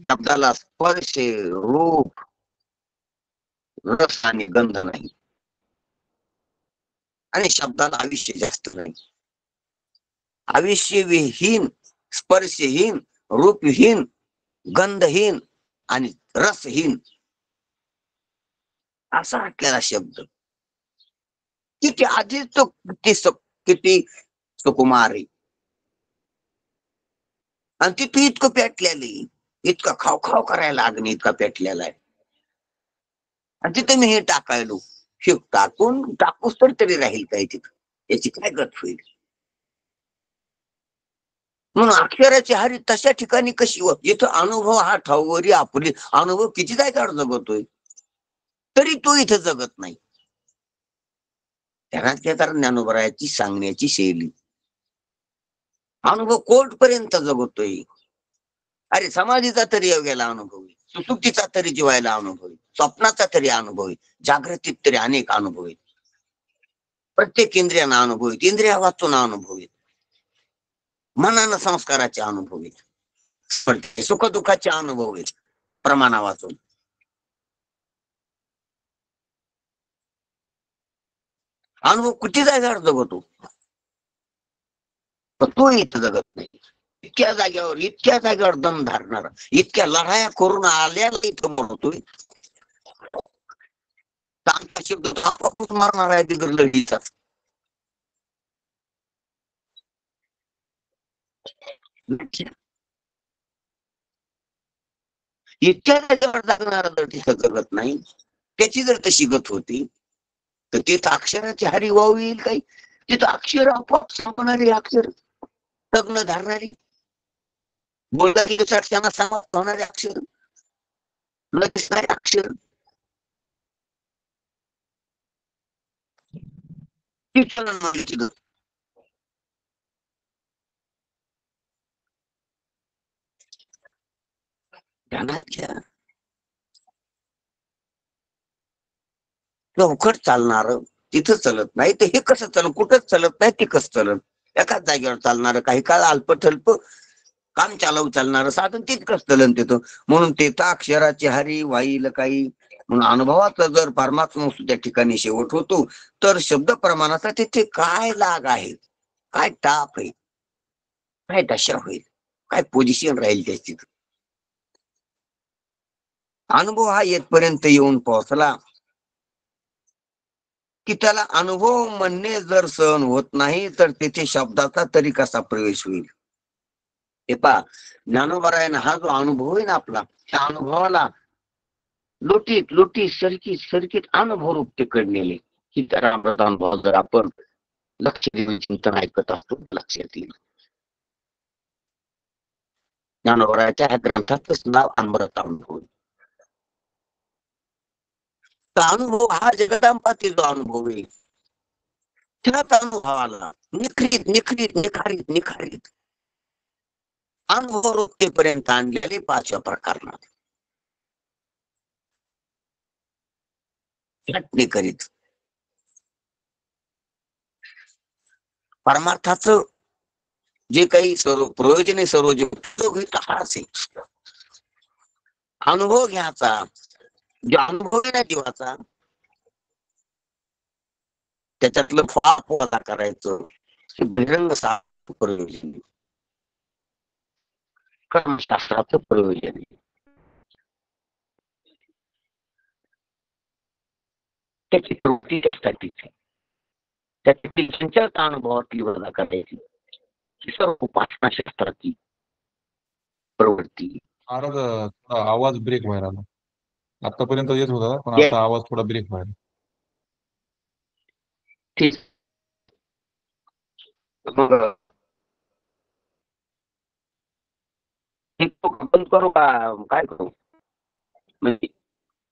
शब्दाला स्पर्श, रूप, रस आणि गंध नाही, आणि शब्दाला आयुष्य जास्त नाही. आयुष्यविहीन, स्पर्शहीन, रूपहीन, गंधहीन आणि रसहीन असा आपल्याला शब्द. किती आधीच तो किती सुकुमार आहे, आणि तिथे इतकं पेटलेली, इतका खाव खाव करायला अग्नी इतका पेटलेला आहे, आणि तिथे मी हे टाकायलो, हे टाकूस तरी राहील काय तिथं, याची काय गत होईल. म्हणून अक्षराची हारी तशा ठिकाणी कशी हो, इथं अनुभव हा ठाऊवरी आपली अनुभव किती जायगावर जगतोय, तरी तो इथं जगत नाही. त्याला ज्ञानोबरायाची सांगण्याची शैली, अनुभव कोर्ट पर्यंत जगतोय. अरे समाधीचा तरी योग्याला अनुभव आहे, सुसुप्तीचा तरी जीवायला अनुभव आहे, स्वप्नाचा तरी अनुभव आहे, जागृतीत तरी अनेक अनुभव आहेत. प्रत्येक इंद्रियांना अनुभव आहेत, इंद्रिया वाचून अनुभव आहेत, मनानं संस्काराचे अनुभव आहेत, सुखदुःखाचे अनुभव आहेत प्रमाणा वाचून. अनुभव कुठे जायगावर जगतो, पण तो इथं जगत नाही. इतक्या जागेवर दम धारणारा, इतक्या लढाया करून आल्याला इथं म्हणतोय, चांगला शब्द मारणार आहे तिथं लढीचा. इतक्या जागेवर जागणारा जर तिथं जगत नाही, त्याची जर तशी गत होती, तर तिथं अक्षराची हारी वाहू येईल काही. तिथं अक्षर आपोआप संपणारी, अक्षर तग्न धारणारी, बोलता की क्षणा समाप्त होणारे अक्षर, न दिसणारे अक्षर, ती चलन मागची गत. ध्यानात घ्या. लवकर चालणार तिथं चलत नाही, तर हे कसं चलन, कुठंच चलत नाही, ते कसं चलन. एकाच जागेवर चालणार, काही काळ अल्पथल्प काम चालणार साधन तितकंच चलन तिथं. म्हणून तिथं अक्षराची हारी वाईल काही. म्हणून अनुभवाचा जर परमात्मा त्या ठिकाणी शेवट होतो, तर शब्द प्रमाणाचा तिथे काय लाग आहे, काय टाप आहे, काय दशा होईल, काय पोझिशन राहील त्याची. अनुभव हा येतपर्यंत येऊन पोहोचला की त्याला अनुभव म्हणणे जर सहन होत नाही, तर तिथे शब्दाचा तरी कसा प्रवेश होईल. हे पहा, ज्ञानोबरायानं हा जो अनुभव आहे ना आपला, त्या अनुभवाला लोटीत लोटीत सरकीत सरकीत अनुभव रूप ते कडलेले. ही तर अनुभव जर आपण लक्ष देऊन चिंतन ऐकत असतो, लक्षात येईल. ज्ञानोबरायाच्या ह्या ग्रंथाचंच नाव अमृत अनुभव. अनुभव हा जगदांपातील जो अनुभव आहे, त्याच अनुभवाला निखरीत निखरीत निखारीत निखारीत अनुभव रूपतेपर्यंत आणलेले 5व्या प्रकरणात चटणी करीत परमार्थाचं जे काही सर्व प्रयोजन आहे, सर्व जे उपयोग हाच आहे. अनुभव घ्यायचा, जो अनुभव आहे ना जीवाचा, त्याच्यातलं फाप वादा करायचं, हे बहिरंग प्रयोजन आहे, कर्मशास्त्राचं प्रयोजन आहे. त्याची प्रवृत्ती त्यासाठीच आहे, त्याच्यातील संचलता अनुभवातली वजा करायची, ही सर्व उपासना शास्त्राची प्रवृत्ती. थोडा आवाज ब्रेक व्हायला लागला. आतापर्यंत येत होता, पण आता आवाज थोडा ब्रेक व्हायला. ठीक, मग बंद करू का काय करू? म्हणजे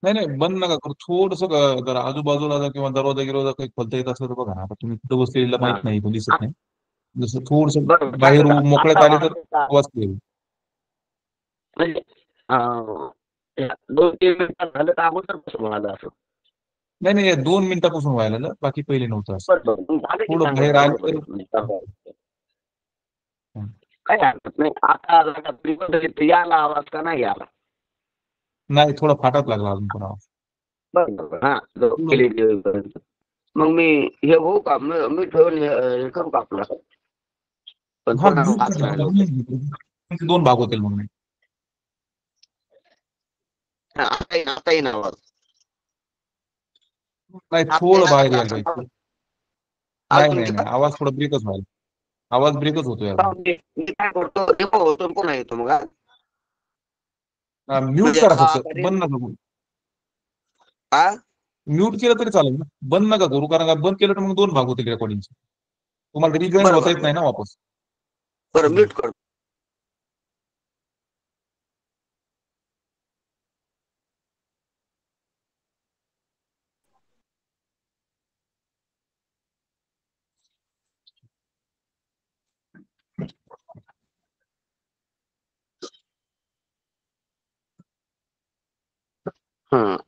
नाही बंद नका करू, थोडस जरा आजूबाजूला किंवा दरवाजा गिरवाजा काही खोलता येत असलं तर बघा ना. आता तुम्ही तिथं बसलेला माहित नाही, पण दिसत नाही. जसं थोडस बाहेर मोकळ्यात आले तर आवाज येईल. म्हणजे 2-3 मिनिटात झालं का अगोदर कसं म्हणाला असं? नाही नाही, 2 मिनिटापासून व्हायला लागलं, बाकी पहिले नव्हतं असं. बरं बरं झालं की थोडं सांगा बाहेर आलं बरोबर तर आहे. म्हणजे चांगलं आहे. हं. काही हरकत नाही. आता जरा बिलकुल याला आवाज का नाही आला? नाही, थोडा फाटत लागला अजून पण आवाज. बरं बरं हा थोडं पर्यंत मग मी हे होऊ का मी ठेवून हे करू का आपला पण हा, पुन्हा म्यूट वाद नाही होत. 2 भाग होतील मग नाही. हा, आता येईन आवाज. नाही, आता थोडं येणार बाहेर का यायला आता? पाहिजे. नाही अजून नाही येतं नाही, आवाज थोडा ब्रेकच व्हायला. आवाज ब्रेकच होतोय का? अजून. मी काय करतो डेपो होतो पुन्हा येतो मग हा. म्यूट म्हणजे करा हा फक्त, बंद नका करू. हा म्यूट केलं तरी चालेल ना, बंद नका करू, कारण का बंद केलं तर मग 2 भाग होतील रेकॉर्डिंगचे. तुम्हाला रिजॉईन बरं होता बरं येत नाही बरं ना वापस. बरं हं. म्यूट करतो.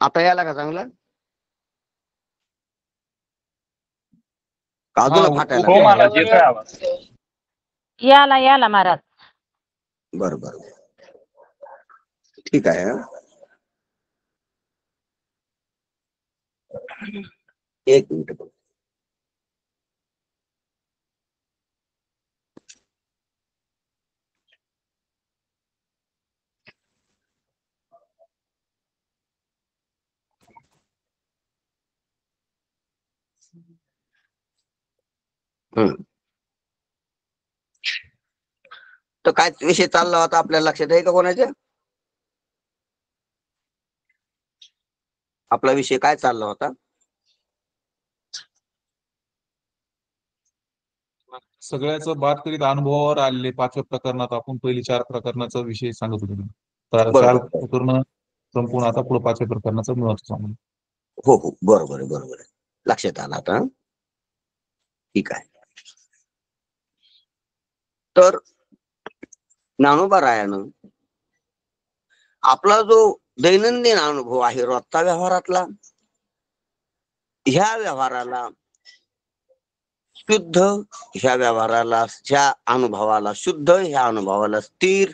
आता यायला का चांगलं? का हा, अजून फाटायला ओके लागला? महाराज, येतोय आवाज. याला याला महाराज. बरं बरं ठीक आहे हा. एक मिनिट बघ. हम्म. तर काय विषय चालला होता आपल्याला लक्षात आहे का कोणाच्या? आपला विषय काय चालला होता? सगळ्याच बात करीत अनुभवावर आलेले 5व्या प्रकरणात आपण पहिली 4 प्रकरणाचा विषय सांगत होतो. तर 4 बरोबर प्रकरण संपूर्ण आता पुढे 5व्या प्रकरणाचं महत्व सांगू. हो हो बरोबर आहे बरोबर आहे. लक्षात आलं आता. ठीक आहे. तर ज्ञानोबा रायानं आपला जो दैनंदिन अनुभव आहे रोजच्या व्यवहारातला, ह्या व्यवहाराला शुद्ध, ह्या व्यवहाराला, ह्या अनुभवाला शुद्ध, ह्या अनुभवाला स्थिर,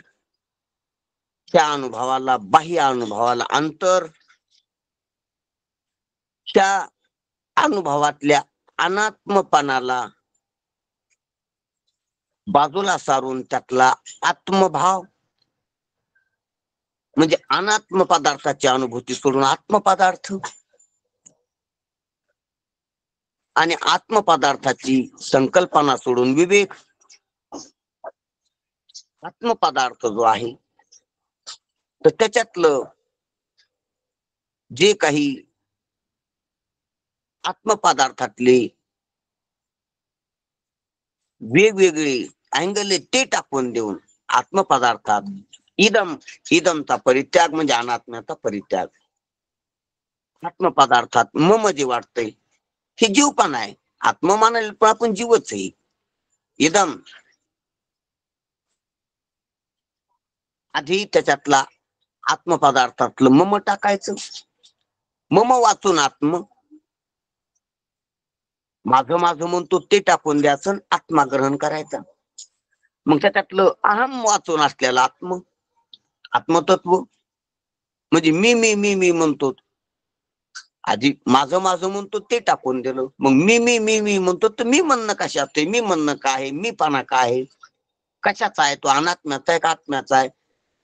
त्या अनुभवाला बाह्य अनुभवाला अंतर, त्या अनुभवातल्या अनात्मपणाला बाजूला सारून त्यातला आत्मभाव म्हणजे अनात्म पदार्थाची अनुभूती सोडून आत्मपदार्थ आणि आत्मपदार्थाची संकल्पना सोडून विवेक, आत्मपदार्थ जो आहे तर त्याच्यातलं जे काही आत्मपदार्थातले वेगवेगळे अँगल आहे ते टाकून देऊन आत्मपदार्थात इदमचा परित्याग म्हणजे अनात्म्याचा परित्याग, आत्मपदार्थात मम जे वाटतंय हे जीव पण आहे, आत्म मानायला पण आपण जीवच आहे. इदम आधी त्याच्यातला आत्मपदार्थातलं मम टाकायचं, मम वाचून आत्म, माझं माझं म्हणतो ते टाकून द्यायचं, आत्मा ग्रहण करायचा. मग त्याच्यातलं अहम वाचून असलेला आत्मतत्व म्हणजे मी म्हणतो, आधी माझं माझं म्हणतो ते टाकून दिलं, मग मी म्हणतो तर मी म्हणणं कशात आहे, मी म्हणणं काय आहे, मी पाना काय आहे, कशाचा आहे तो, अनात्म्याचा आहे का आत्म्याचा आहे?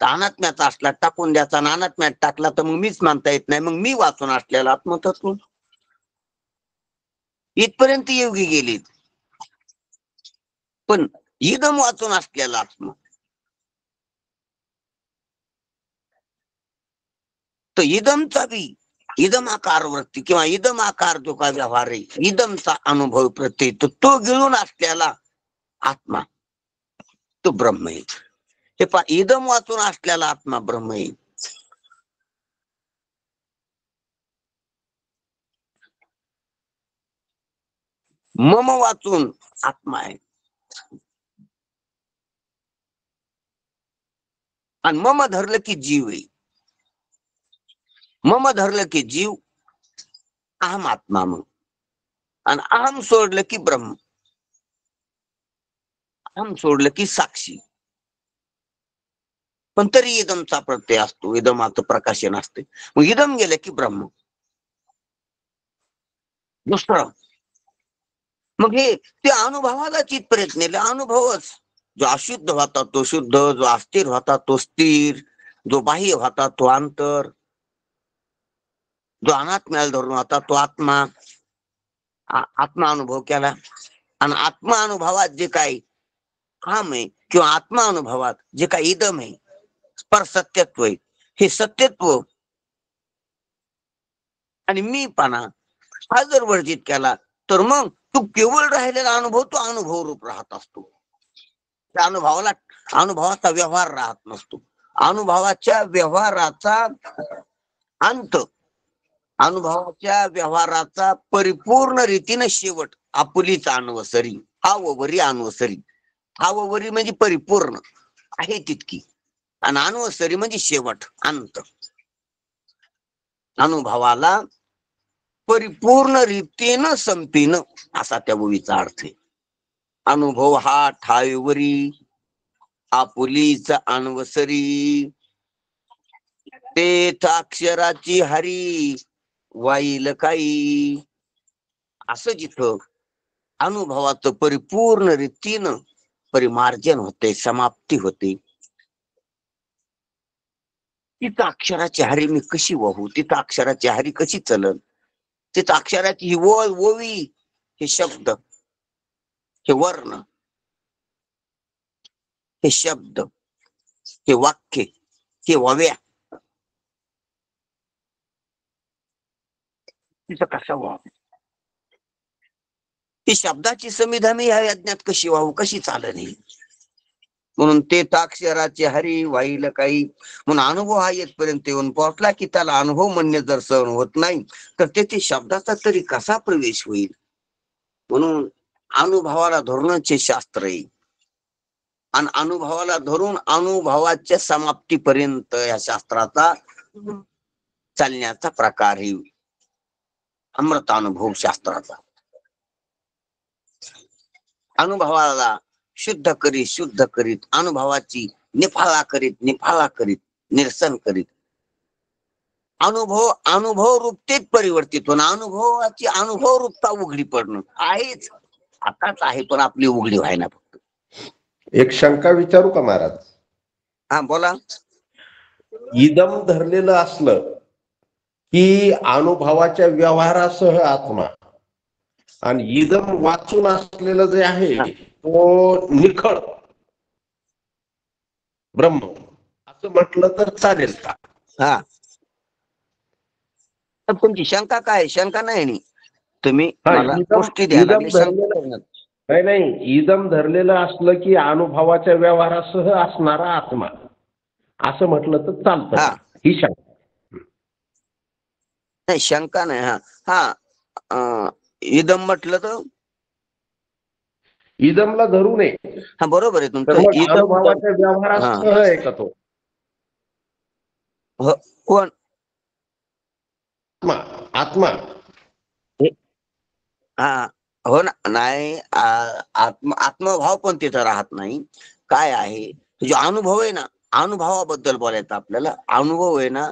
तर अनात्म्याचा असला टाकून द्यायचा आणि अनात्म्यात टाकला तर मग मीच मानता येत नाही, मग मी वाचून असलेला आत्मतत्व. इथपर्यंत योगी गेलीत, पण इदम वाचून असलेला आत्मा तर इदमचा बी इदम आकार वृत्ती किंवा इदम आकार जो काय व्यवहार आहे, इदमचा अनुभव प्रत्यय तो गिळून असलेला आत्मा तो ब्रह्म आहे. हे पा इदम वाचून असलेला आत्मा ब्रह्म आहे. मम वाचून आत्मा आहे आणि मम धरलं की जीव आहे. मम धरलं की जीव, अहम आत्मा मग, आणि अहम सोडलं की ब्रह्म, अहम सोडलं की साक्षी. पण तरी इदमचा प्रत्यय असतो, इदमाचं प्रकाशन असते. मग इदम गेलं की ब्रह्म. दुसरं मग हे ते अनुभवाला चितपर्यंत नेले. अनुभवच जो अशुद्ध होता तो शुद्ध, जो अस्थिर होता तो स्थिर, जो बाह्य होता तो अंतर, जो अनात्म्याला धरून होता तो आत्मा. आत्मा अनुभव केला. आणि आत्मा अनुभवात जे काही काम आहे किंवा आत्मा अनुभवात जे काही इदम आहे, परसत्यत्व आहे, हे सत्यत्व आणि मीपणा हा जर वर्जित केला तर मग तो केवळ राहिलेला अनुभव तो अनुभव रूप राहत असतो. त्या अनुभवाचा व्यवहार राहत नसतो. अनुभवाच्या व्यवहाराचा अंत, अनुभवाच्या व्यवहाराचा परिपूर्ण रीतीने शेवट आपुलीच अनवसरी, हा वरी अनवसरी. हा वरी म्हणजे परिपूर्ण आहे तितकी, आणि अनवसरी म्हणजे शेवट, अंत. अनुभवाला परिपूर्ण रीतीनं संपीनं असा त्या ओळीचा अर्थ आहे. अनुभव हा ठाईवरी आपुलीच अनवसरी, तेथ अक्षराची हरी वाईल काही. असं जिथं अनुभवाचं परिपूर्ण रीतीनं परिमार्जन होते, समाप्ती होते, तिथं अक्षराची हरी मी कशी वाहू, तिथं अक्षराची हरी कशी चलन, तिथं अक्षराची ही ओवी, हे शब्द, हे वर्ण, हे शब्द, हे वाक्य, हे वव्या, तिथं कसं वाहू, ही शब्दाची समिधा मी ह्या यज्ञात कशी वाहू, कशी चालत नाही. म्हणून ते ताक्षराचे हरी वाईल काही. म्हणून अनुभव हा येतपर्यंत येऊन पोहोचला की त्याला अनुभव म्हणणे जर सहन होत नाही तर तेथे शब्दाचा तरी कसा प्रवेश होईल. म्हणून अनुभवाला धरूनच हे शास्त्र आहे, आणि अनुभवाला धरून अनुभवाच्या समाप्तीपर्यंत या शास्त्राचा चालण्याचा प्रकार हे अमृत अनुभव शास्त्राचा. अनुभवाला शुद्ध करीत अनुभवाची निफाळा करीत निरसन करीत अनुभव रूपतेत परिवर्तित होणं, अनुभवाची अनुभव रूपता उघडी पडणं आहेच, आताच आहे, पण आपली उघडी व्हायना. फक्त एक शंका विचारू का महाराज? हा बोला. इदम धरलेलं असलं की अनुभवाच्या व्यवहारासह आत्मा, आणि इदम वाचून असलेलं जे आहे तो निखळ ब्रह्म असं म्हटलं तर चालेल का? हा, तर तुमची शंका काय? शंका नाही, तुम्ही मला गोष्टी द्यायला नाही, इदम धरलेलं असलं की अनुभवाच्या व्यवहारासह असणारा आत्मा असं म्हटलं तर चालतं, ही शंका नाही. शंका नाही. हा हा, इदम म्हटलं तर इदमला धरू नये. हा, बरोबर आहे तुमचं. अनुभवाच्या व्यवहारासह आहे का तो? कोण? आत्मा. हा, हो ना. नाही, आत्मभाव पण तिथं राहत नाही. काय आहे जो अनुभव आहे ना, अनुभवाबद्दल बोलायचं आपल्याला. अनुभव आहे ना,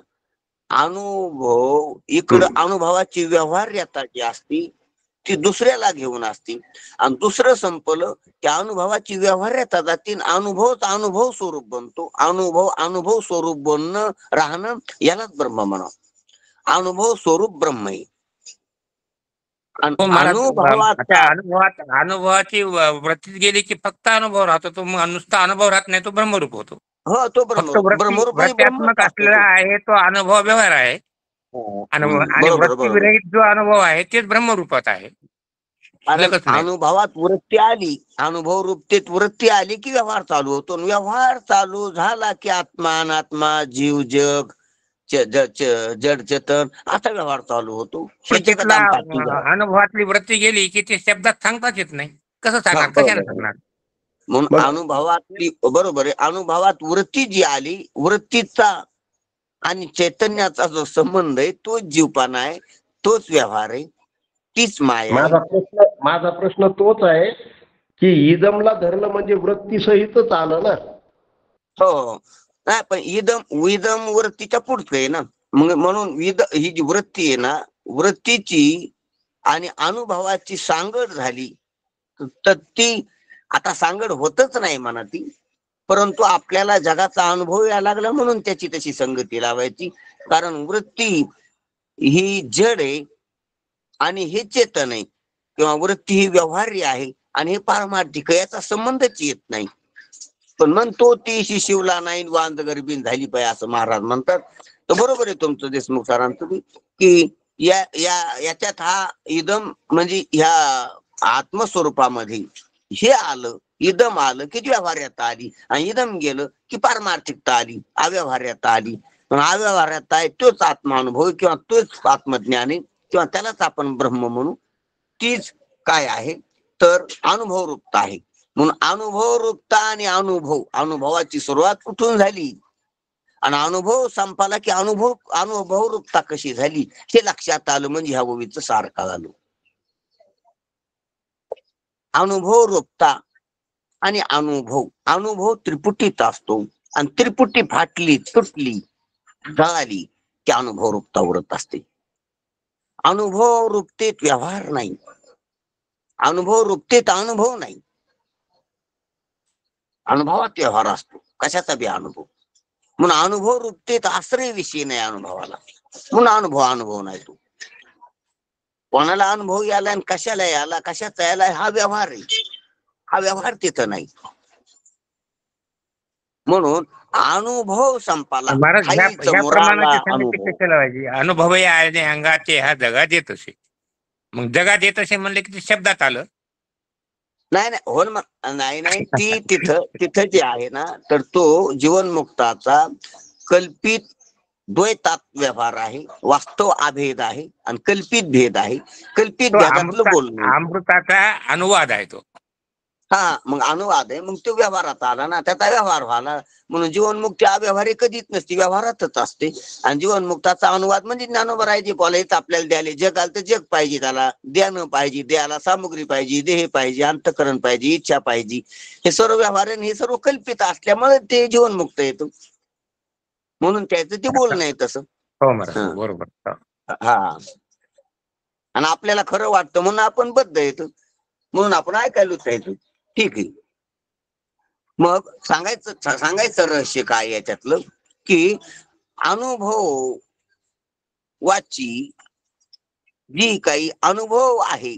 अनुभव इकडं अनुभवाची व्यवहार्यता जी असती ती दुसऱ्याला घेऊन असती, आणि दुसरं संपलं त्या अनुभवाची व्यवहार्यता जाती, अनुभव स्वरूप बनतो. अनुभव स्वरूप बनणं, राहणं, यालाच ब्रह्म म्हणा. अनुभव स्वरूप ब्रह्म आहे. अनुभवाची वृत्ती गेली की फक्त अनुभव राहतो, तो नुसता अनुभव राहत नाही, तो ब्रह्मरूप होतो. हो, तो ब्रह्मरूप वृत्त्यात्मक असलेला आहे तो अनुभव व्यवहार आहे, आणि वृत्ती विरहित जो अनुभव आहे तेच ब्रह्मरूपात आहे. अनुभवात वृत्ती आली, अनुभव रूपतेत वृत्ती आली की व्यवहार चालू होतो. व्यवहार चालू झाला की आत्मा अनात्मा, जीव जग, जड चेतन असा व्यवहार चालू होतो. अनुभवातली वृत्ती गेली की ते शब्दात सांगताच येत नाही. कसं सांगणार, कशाला सांगणार? म्हणून अनुभवातली, बरोबर आहे, अनुभवात वृत्ती जी आली, वृत्तीचा आणि चैतन्याचा जो संबंध आहे तोच जीवपणा आहे, तोच व्यवहार आहे, तीच माया आहे. माझा प्रश्न तोच आहे की इदमला धरलं म्हणजे वृत्ती सहितच आलं ना. हो नाही, पण इदम वृत्तीच्या पुढचं आहे ना. मग म्हणून ही जी वृत्ती आहे ना, वृत्तीची आणि अनुभवाची सांगड झाली तर ती आता सांगड होतच नाही म्हणा ती, परंतु आपल्याला जगाचा अनुभव यायला लागला म्हणून त्याची तशी संगती लावायची. कारण वृत्ती ही जड आहे आणि हे चेतन आहे, किंवा वृत्ती ही व्यवहार्य आहे आणि हे पारमार्थिक, याचा संबंधच येत नाही. पण म्हणतो ती शिवला नाही वांद गरबीन झाली पाहिजे असं महाराज म्हणतात. तर बरोबर आहे तुमचं देशमुख सरांचं की याच्यात हा इदम म्हणजे ह्या आत्मस्वरूपामध्ये हे आलं, इदम आलं की व्यवहार्यता आली, आणि इदम गेलं की पारमार्थिकता आली, अव्यवहार्यता आली. पण अव्यवहार्यता आहे तोच आत्मानुभव किंवा तोच आत्मज्ञान आहे, किंवा त्यालाच आपण ब्रह्म म्हणू. तीच काय आहे तर अनुभव रूपता आहे. म्हणून अनुभव रूपता आणि अनुभवाची सुरुवात कुठून झाली आणि अनुभव संपाला की अनुभव रूपता कशी झाली हे लक्षात आलं म्हणजे ह्या ओवीचं सार कळालं. अनुभव रूपता आणि अनुभव त्रिपुटीत असतो, आणि त्रिपुटी फाटली, तुटली, जळाली की अनुभव रूपता उरत असते. अनुभव रूपतेत व्यवहार नाही, अनुभव रूपतेत अनुभव नाही. अनुभवात व्यवहार असतो, कशाचा बी अनुभव. म्हणून अनुभव रूपतेत आश्रय विषय नाही अनुभवाला, म्हणून अनुभव नाही. तो कोणाला अनुभव याला आणि कशाला याला, कशाचा याला, हा व्यवहार आहे, हा व्यवहार तिथं नाही. म्हणून अनुभव संपाला, महाराज हाईच ह्या मुराला प्रमाणाची संगती अनुभव. कशाला पाहिजे? अनुभव आणि अंगाचे ह्या जगात येत असे, मग जगात येत असे म्हणले की ते शब्दात आलं. नाही हो ना, मग नाही ती तिथं जे आहे ना, तर तो जीवनमुक्ताचा कल्पित द्वैतात व्यवहार आहे, वास्तव अभेद आहे आणि कल्पित भेद आहे. कल्पित तो भेदातलं बोलणं, अमृताचा अनुवाद आहे तो. हा मग अनुवाद आहे, मग तो व्यवहारात आला ना, त्याचा व्यवहार व्हायला. म्हणून जीवनमुक्ती अव्यवहारी कधीच नसते, व्यवहारातच असते. आणि जीवनमुक्ताचा अनुवाद म्हणजे ज्ञानोबर आहे, जे बोलायचं आपल्याला द्यायला. जग आलं तर जग पाहिजे, त्याला द्यानं पाहिजे, द्यायला सामुग्री पाहिजे, देह पाहिजे, अंतकरण पाहिजे, इच्छा पाहिजे. हे सर्व व्यवहार हे सर्व कल्पित असल्यामुळे ते जीवनमुक्त येतो. म्हणून त्याचं ते बोलणं आहे तसं. हो महाराज, बरोबर. हा, आणि आपल्याला खरं वाटतं म्हणून आपण बद्ध येतो, म्हणून आपण ऐकायलाच येतो. ठीक आहे. मग सांगायचं रहस्य काय याच्यातलं, की अनुभव वाची जी काही अनुभव आहे,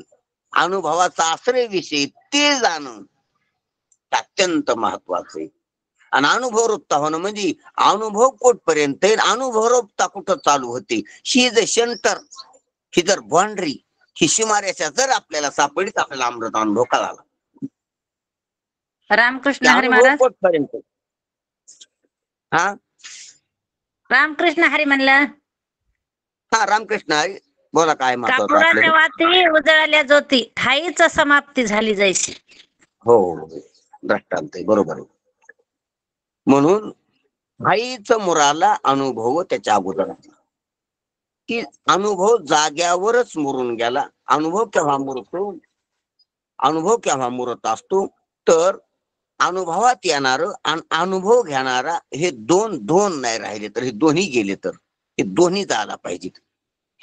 अनुभवाचा आश्रय विषय ते जाणं अत्यंत महत्वाचं आहे. आणि अनुभव रूपता होणं म्हणजे अनुभव कुठपर्यंत, अनुभव रूपता कुठं चालू होते, ही जर सेंटर, ही जर बाउंड्री, ही सीमारेषा जर आपल्याला सापडली तर आपल्याला अमृत अनुभव कळाला. रामकृष्ण हरी महाराज. कुठपर्यंत? हा, रामकृष्ण हरी म्हणलं. हा, रामकृष्ण हरी. बोला, काय महत्वाचं कापुराच्या आपल्याला? वाती उजळल्या ज्योती, ठाईच समाप्ती झाली जायची. हो, दृष्टांत आहे, बरोबर आहे. म्हणून आईच मुराला अनुभव त्याच्या अगोदर, की अनुभव जाग्यावरच मुरून गेला. अनुभव केव्हा मुरतो, अनुभव केव्हा मुरत असतो तर अनुभवात येणार आणि अनुभव घेणारा हे दोन नाही राहिले तर, हे दोन्ही गेले तर, हे दोन्ही जायला पाहिजेत.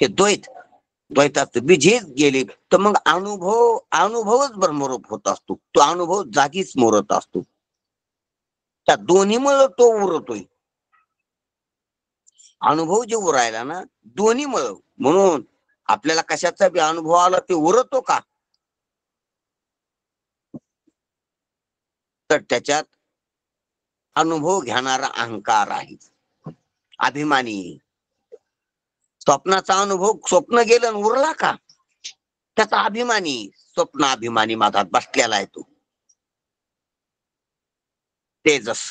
हे द्वैतात बीजेच गेले तर मग अनुभवच ब्रह्मरूप होत असतो. तो अनुभव जागीच मुरत असतो. त्या दोन्हीमुळे तो उरतोय. अनुभव जे उरायला ना दोन्हीमुळे, म्हणून आपल्याला कशाचा बी अनुभव आला ते उरतो का, तर त्याच्यात अनुभव घेणारा अहंकार आहे, अभिमानी. स्वप्नाचा अनुभव, स्वप्न गेलं उरला का, त्याचा अभिमानी, स्वप्नाभिमानी मागात बसलेला आहे तो तेजस.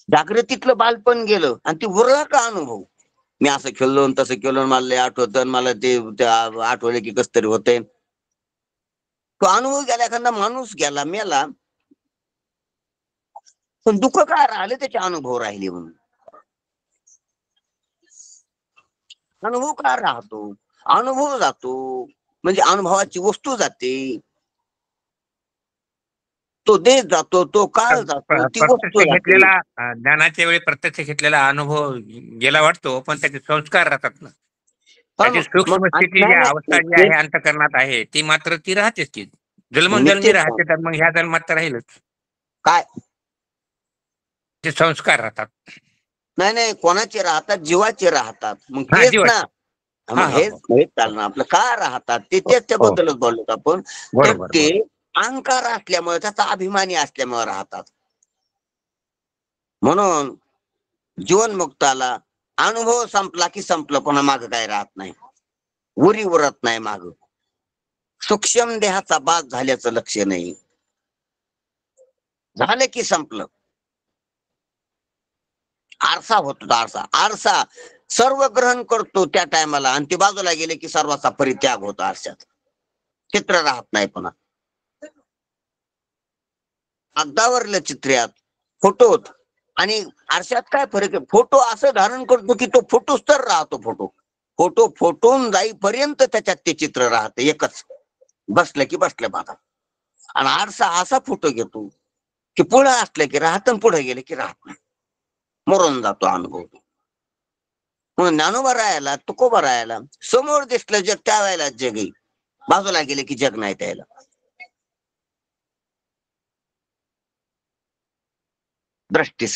जागृतीतलं बालपण गेलं आणि ती उरला का अनुभव, मी असं खेळलो तसं केलं, मला आठवत, मला ते आठवले की कस तरी होतंय. तो अनुभव गेला, एखादा माणूस गेला, मेला, पण दुःख काय राहिले, त्याचे अनुभव राहिले म्हणून. अनुभव का राहतो? अनुभव जातो म्हणजे अनुभवाची वस्तू जाते, तो देश जातो, तो काळ जातो, ती प्रत्यक्ष वस्तू जाते. घेतलेला ज्ञानाच्या वेळी प्रत्यक्ष घेतलेला अनुभव गेला वाटतो, पण त्याचे संस्कार राहतात ना. हा त्याची मग सूक्ष्म स्थिती जी नाही अवस्था नाही जी आहे अंतःकरणात आहे ती मात्र ती राहतेच की. मी जन्मोजन्मी तेच राहते, सांग तर मग ह्या जन्मात तर राहीलच. काय ते संस्कार राहतात. नाही नाही कोणाचे राहतात? जीवाचे राहतात. मग हा, तेच ना. जीवाचे. हा मग हा हेच हो हेच चालणार आपलं का राहतात ते हो हो. त्याच्याबद्दलच बोललो आपण. तर बरोबर ते बरोबर. अहंकार असल्यामुळे, त्याचा अभिमानी असल्यामुळे राहतात. म्हणून जीवनमुक्ताला अनुभव संपला की संपलं, कोणा माग काय राहत नाही, उरी उरत नाही माग. सूक्ष्म देहाचा बाग झाल्याचं लक्ष नाही, झालं की संपलं. आरसा होतो, आरसा आरसा सर्व ग्रहण करतो त्या टायमाला, आणि ते बाजूला गेले की सर्वाचा परित्याग होतो. आरशात चित्र राहत नाही पुन्हा. कागदावरल्या चित्र्यात, फोटोत आणि आरशात काय फरक आहे? फोटो असं धारण करतो की तो फोटोच तर राहतो. फोटो फोटून जाईपर्यंत त्याच्यात ते चित्र राहते एकच, बसलं की बसलं बाबा. आणि आरसा असा फोटो घेतो की पुढे असलं की राहत, पुढे गेले की राहत नाही, मरून जातो अनुभव. म्हणून ज्ञानोबा राहायला, तुकोबा राहायला, समोर दिसलं जग त्या वेळेला जग आहे, बाजूला गेले की जग नाही त्याला. दृष्टी.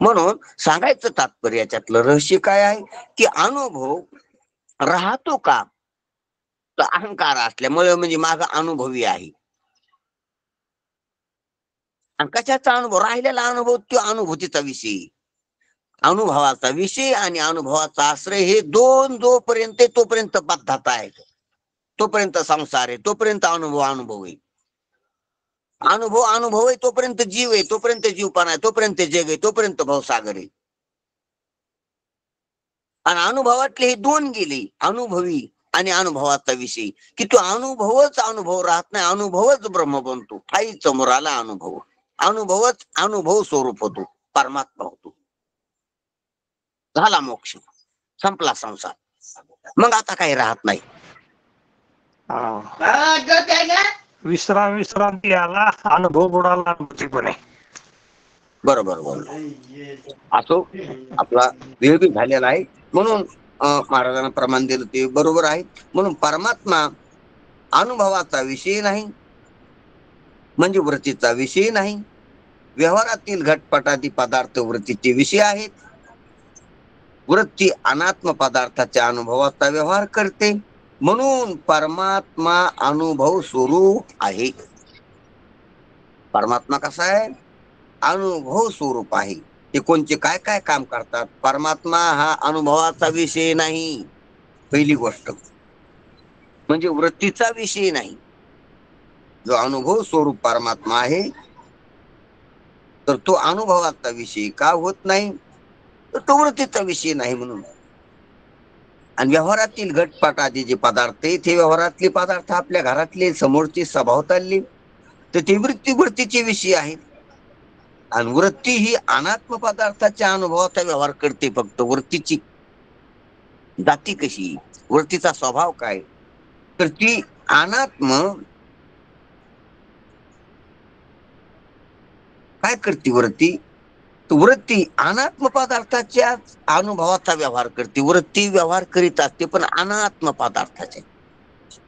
म्हणून सांगायचं तात्पर्य याच्यातलं रहस्य काय आहे की अनुभव राहतो का? तर अहंकार असल्यामुळे, म्हणजे माझा अनुभवी आहे. आणि कशाचा अनुभव? राहिलेला अनुभव, तो अनुभूतीचा विषय, अनुभवाचा विषय आणि अनुभवाचा आश्रय, हे दोन जोपर्यंत तोपर्यंत बद्धता आहे, तोपर्यंत संसार आहे, तोपर्यंत अनुभव आहे. अनुभव आहे तोपर्यंत जीव आहे, तोपर्यंत जीवपणा आहे, तोपर्यंत जग आहे, तोपर्यंत भवसागर आहे. आणि अनुभवातले हे दोन गेले, अनुभवी आणि अनुभवाचा विषय, की तो अनुभवच अनुभव राहत नाही, अनुभवच ब्रह्म बनतो. ठाई समोराला अनुभवच अनुभव स्वरूप होतो, परमात्मा होतो. झाला मोक्ष, संपला संसार, मग आता काही राहत नाही. विश्रांती आला, अनुभव बुडाला, अनुभूतीपणे. बरोबर असो, आपला वेळ बी झालेला आहे. म्हणून महाराजांना प्रमाण दिलं ते बरोबर आहे. म्हणून परमात्मा अनुभवाचा विषय नाही, म्हणजे वृत्तीचा विषय नाही. व्यवहारातील घटपटादी पदार्थ वृत्तीचे विषय आहेत. वृत्ती अनात्म पदार्थाच्या अनुभवाचा व्यवहार करते, म्हणून परमात्मा अनुभव स्वरूप आहे. परमात्मा कसा आहे? अनुभव स्वरूप आहे. ते कोणचे काय काय काम करतात? परमात्मा हा अनुभवाचा विषय नाही, पहिली गोष्ट. म्हणजे वृत्तीचा विषय नाही. जो अनुभव स्वरूप परमात्मा आहे, तर तो अनुभवाचा विषय का होत नाही? तर तो वृत्तीचा विषय नाही म्हणून. आणि व्यवहारातील घटपट आदी जे पदार्थ आहेत, ते व्यवहारातले पदार्थ आपल्या घरातले, समोरचे, सभोवताली, तर ते वृत्तीचे विषय आहेत. आणि वृत्ती ही अनात्म पदार्थाच्या अनुभवाचा व्यवहार करते. फक्त वृत्तीची जाती कशी, वृत्तीचा स्वभाव काय, तर ती अनात्म काय करते वृत्ती? वृत्ती अनात्म पदार्थाच्या अनुभवाचा व्यवहार करते. वृत्ती व्यवहार करीत असते पण अनात्म पदार्थाच्या.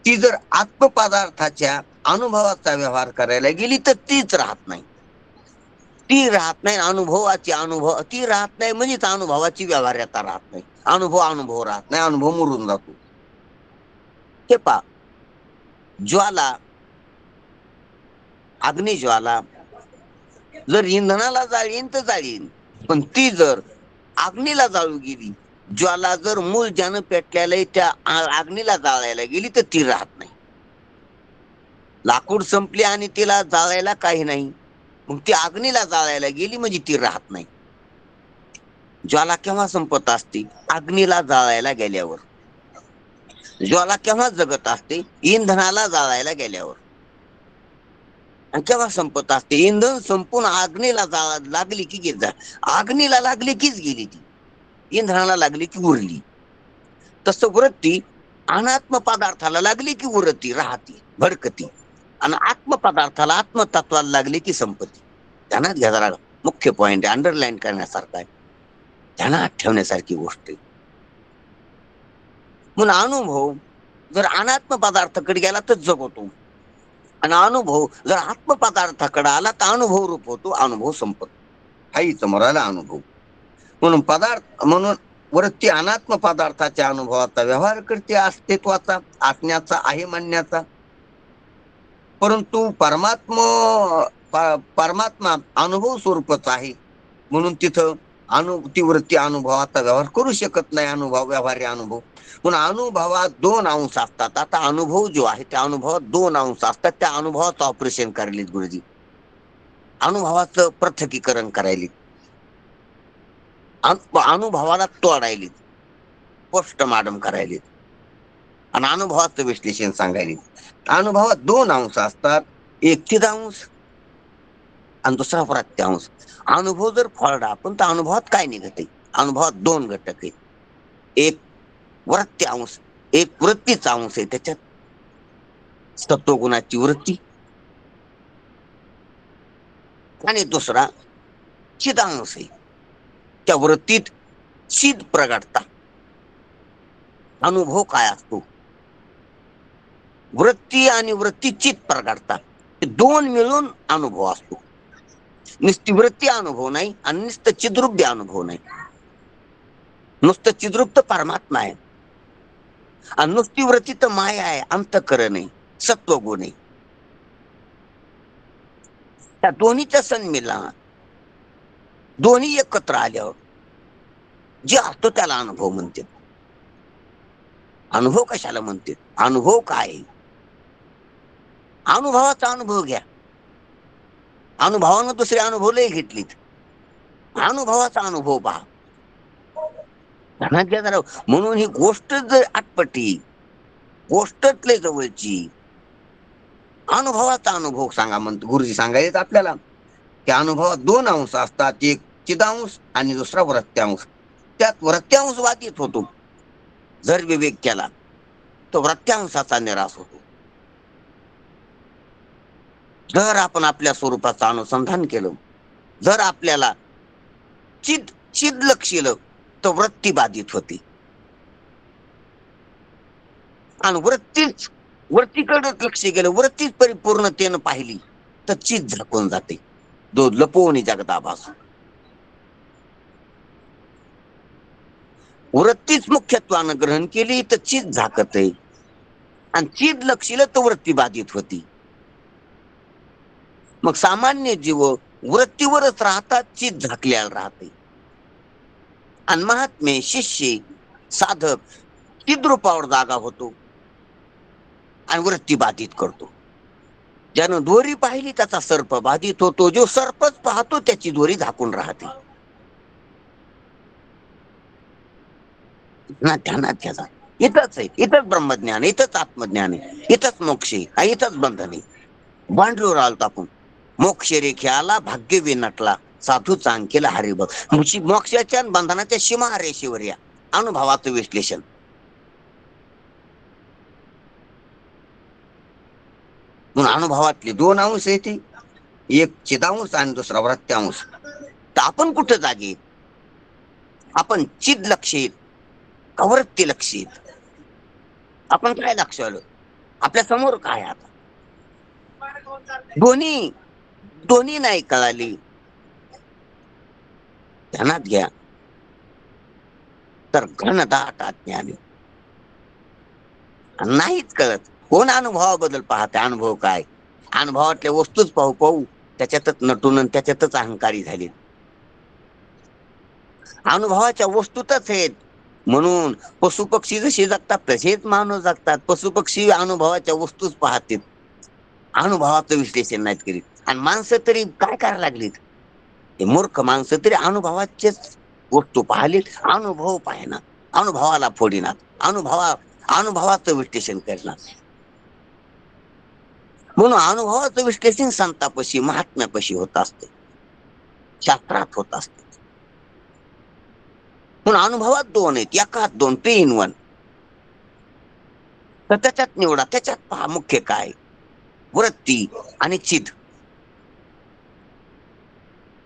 ती जर आत्म पदार्थाच्या अनुभवाचा व्यवहार करायला गेली तर तीच राहत नाही. ती राहत नाही, ती राहत नाही, म्हणजेच अनुभवाची व्यवहार्यता राहत नाही. अनुभव राहत नाही, अनुभव मुरून जातो. हे पहा, ज्वाला, अग्निज्वाला जर इंधनाला जाळीन तर जाळीन, पण ती जर अग्नीला जाळू गेली, ज्वाला जर मूळ ज्यानं पेटलेलं त्या अग्नीला जाळायला गेली तर ती राहत नाही. लाकूड संपली आणि तिला जाळायला काही नाही, मग ती अग्नीला जाळायला गेली म्हणजे ती राहत नाही. ज्वाला केव्हा संपत असते? अग्नीला जाळायला गेल्यावर. ज्वाला केव्हा जगत असते? इंधनाला जाळायला गेल्यावर. आणि केव्हा संपत असते? इंधन संपून अग्नीला लागली की गेली. अग्नीला लागली कीच गेली ती. इंधनाला लागली की उरली. तसं वृत्ती अनात्म पदार्थाला लागली की उरती, राहती, भडकती. आणि आत्मपदार्थाला आत्मतत्वाला लागली की संपत्ती. ध्यानात घ्या जरा, मुख्य पॉइंट आहे, अंडरलाईन करण्यासारखा आहे, ध्यानात ठेवण्यासारखी गोष्ट आहे. म्हणून अनुभव जर अनात्म पदार्थाकडे गेला तर जगवतो, आणि अनुभव जर आत्मपदार्थाकडे आला तर अनुभव रूप होतो, अनुभव संपतो. हाही समोराला अनुभव. म्हणून वृत्ती अनात्म पदार्थाच्या अनुभवाचा व्यवहार करते, अस्तित्वाचा, असण्याचा, आहे म्हणण्याचा. परंतु परमात्मा अनुभव स्वरूपच आहे, म्हणून तिथं ती वृत्ती अनुभवाचा व्यवहार करू शकत नाही. अनुभव, व्यवहार्य अनुभव. म्हणून अनुभवात दोन अंश असतात. आता अनुभव जो आहे त्या अनुभवात दोन अंश असतात. त्या अनुभवाचं ऑपरेशन करायलेत गुरुजी, अनुभवाचं पृथक्कीकरण करायले, अनुभवाला तोडायले, पोस्टमार्टम करायले, आणि अनुभवाचं विश्लेषण सांगायले. अनुभवात दोन अंश असतात, एक चिदांश आणि दुसरा प्रत्यांश. अनुभव जर फळला आपण तर अनुभवात काय निघते? अनुभवात दोन घटक आहेत, एक वृत्त्यांश, एक वृत्तीचा अंश आहे. त्याच्यात सत्वगुणाची वृत्ती, आणि दुसरा चिदांश आहे. त्या वृत्तीत चिद प्रगटता. अनुभव काय असतो? वृत्ती आणि वृत्ती चित प्रगटतात. दोन मिळून अनुभव असतो. नुसती वृत्ती अनुभव नाही आणि नुसतं चिद्रूप अनुभव नाही. नुसतं चिद्रूप तर परमात्मा आहे, आणि नुसती वृत्ती तर माया आहे, अंतःकरण आहे, सत्वगुण आहे. त्या दोन्हीच्या सन्मिलनात, दोन्ही एकत्र आल्यावर जे असतो त्याला अनुभव म्हणते. अनुभव कशाला म्हणते? अनुभव काय? अनुभवाचा अनुभव घ्या. अनुभवानं दुसरे अनुभव लय घेतलीत, अनुभवाचा अनुभव पहा. म्हणून ही गोष्ट जर आटपटी, गोष्टच लय जवळची, अनुभवाचा अनुभव सांगा म्हणतो गुरुजी. सांगायचं आपल्याला त्या अनुभवात दोन अंश असतात, एक चिदांश आणि दुसरा वृत्त्यांश. त्यात वृत्त्यांश बाधित होतो. जर विवेक केला तर वृत्त्यांशाचा निराश होतो. जर आपण आपल्या स्वरूपाचं अनुसंधान केलं, जर आपल्याला चिद लक्षिलं तर वृत्ती बाधित होती, आणि वृत्तीकडे लक्ष गेलं, वृत्तीच परिपूर्णतेनं पाहिली तर चिद झाकून जाते, लपवून जगदाभास. वृत्तीच मुख्यत्वानं ग्रहण केली तर चिद झाकत आहे, आणि चिद लक्षिलं तर वृत्ती बाधित होती. मग सामान्य जीव वृत्तीवरच राहतात, चिद झाकल्याला राहते. आणि महात्मे, शिष्य, साधक चिद्रूपावर जागा होतो आणि वृत्ती बाधित करतो. ज्यानं दोरी पाहिली त्याचा सर्प बाधित होतो, जो सर्पच पाहतो त्याची दोरी झाकून राहते. ना ध्यानात घ्यायचा. इथंच आहे, इथंच ब्रह्मज्ञान, इथंच आत्मज्ञान आहे, इथंच मोक्ष आहे, इथंच बंधन आहे. बांधलो राहतो आपण. मोक्ष रेखेला भाग्य विनटला, साधू चांग केला हरिभग. मोक्षाच्या आणि बंधनाच्या सीमा रेषेवर या. अनुभवाचं विश्लेषण. म्हणून अनुभवातले दोन अंश येते, एक चिदांश आणि दुसरा वृत्त्यांश. तर आपण कुठं जागे? आपण चिद लक्षित का वृत्ती लक्षित? आपण काय लक्ष आलं? आपल्या समोर काय? आता दोन्ही नाही कळाली, ध्यानात घ्या, तर घनदाट अज्ञानी. नाहीच कळत. कोण अनुभवाबद्दल पाहते? अनुभव काय? अनुभवातल्या वस्तूच पाहू त्याच्यातच नटून त्याच्यातच अहंकारी झाले. अनुभवाच्या वस्तूतच आहेत. म्हणून पशु पक्षी जसे जगतात तसेच मानव जगतात. पशु पक्षी अनुभवाच्या वस्तूच पाहतात, अनुभवाचं विश्लेषण नाहीत करीत. आणि माणसं तरी काय करायला लागलीत? हे मूर्ख माणसं तरी अनुभवाचेच वस्तू पाहिलीत, अनुभव पाहणार, अनुभवाला फोडीनात, अनुभवाचं विश्लेषण करणार. म्हणून अनुभवाचं विश्लेषण संतापशी, महात्म्यापशी होत असते, शास्त्रात होत असते. म्हणून अनुभवात दोन आहेत, एकात दोन, 3 in 1. तर त्याच्यात निवडा, त्याच्यात पहा मुख्य काय, वृत्ती आणि चिद.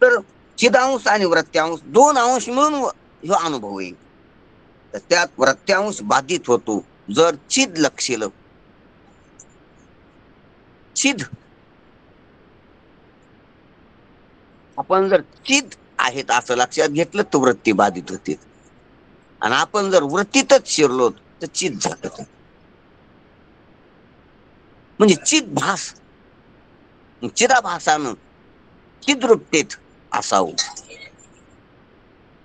तर चिदांश आणि वृत्त्यांश 2 अंश मिळून ह्यो अनुभव येईल. तर त्यात वृत्त्यांश बाधित होतो जर चिद लक्षेल. चिद आपण जर चिद आहेत असं लक्षात घेतलं तर वृत्ती बाधित होते, आणि आपण जर वृत्तीतच शिरलो तर चिद झालं. म्हणजे चिदभास, चिदाभासानं चिद्रूपतेत असावं.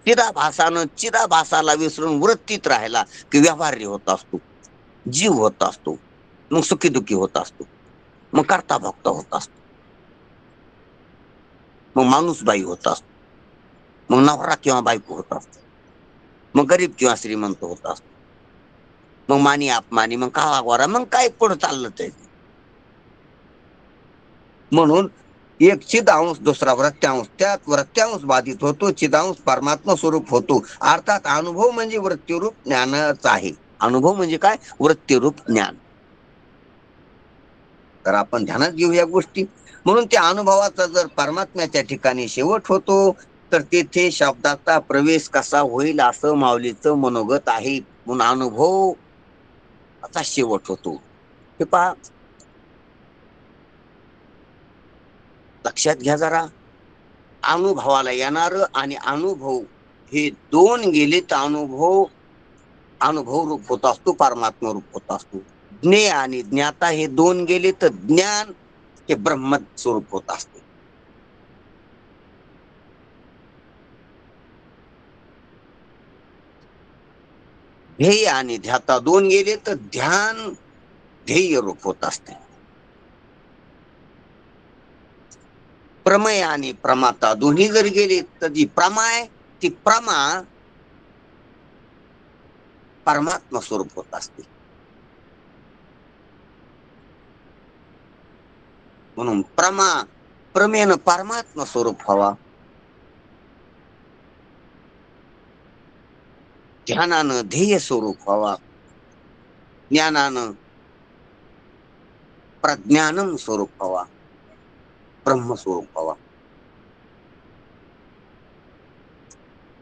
चिदाभासानं चिदाभासाला विसरून वृत्तीत राहायला की व्यवहार्य होत असतो, जीव होत असतो, मग सुखी दुखी होत असतो, मग करता भोगता होत असतो, मग माणूसबाई होत असतो, मग नवरा किंवा बायको होत असतो, मग गरीब किंवा श्रीमंत होत असतो, मग मानी अपमानी, मग काळा गोरा, मग काय पुढे चाललं ते. म्हणून एक चिदांश दुसरा वृत्त्यांश, त्यात वृत्त्यांश बाधित होतो, चिदांश परमात्मा स्वरूप होतो. अर्थात अनुभव म्हणजे वृत्तीरूप ज्ञानच आहे. अनुभव म्हणजे काय, वृत्तीरूप ज्ञान. तर आपण ध्यानात घेऊ या गोष्टी. म्हणून त्या अनुभवाचा जर परमात्म्याच्या ठिकाणी शेवट होतो तर तेथे शब्दाचा प्रवेश कसा होईल असं माऊलीचं मनोगत आहे. म्हणून अनुभव असा शेवट होतो. हे पहा, लक्षात घ्या जरा. अनुभवाला येणार आणि अनुभव हे 2 गेले तर अनुभव रूप होत असतो, परमात्मा रूप होत असतो. ज्ञेय आणि ज्ञाता हे 2 गेले तर ज्ञान हे ब्रह्म स्वरूप होत असते. ध्येय आणि ध्याता 2 गेले तर ध्यान ध्येय रूप होत असते. प्रमेय आणि प्रमाता दोन्ही जर गेले तर जी प्रमाय ती प्रमा परमात्मा स्वरूप होत असते. म्हणून प्रमेयनं परमात्मा स्वरूप व्हावा, ध्यानानं ध्येय स्वरूप व्हावा, ज्ञानानं प्रज्ञानम स्वरूप व्हावा, ब्रह्मस्वरूप व्हावा,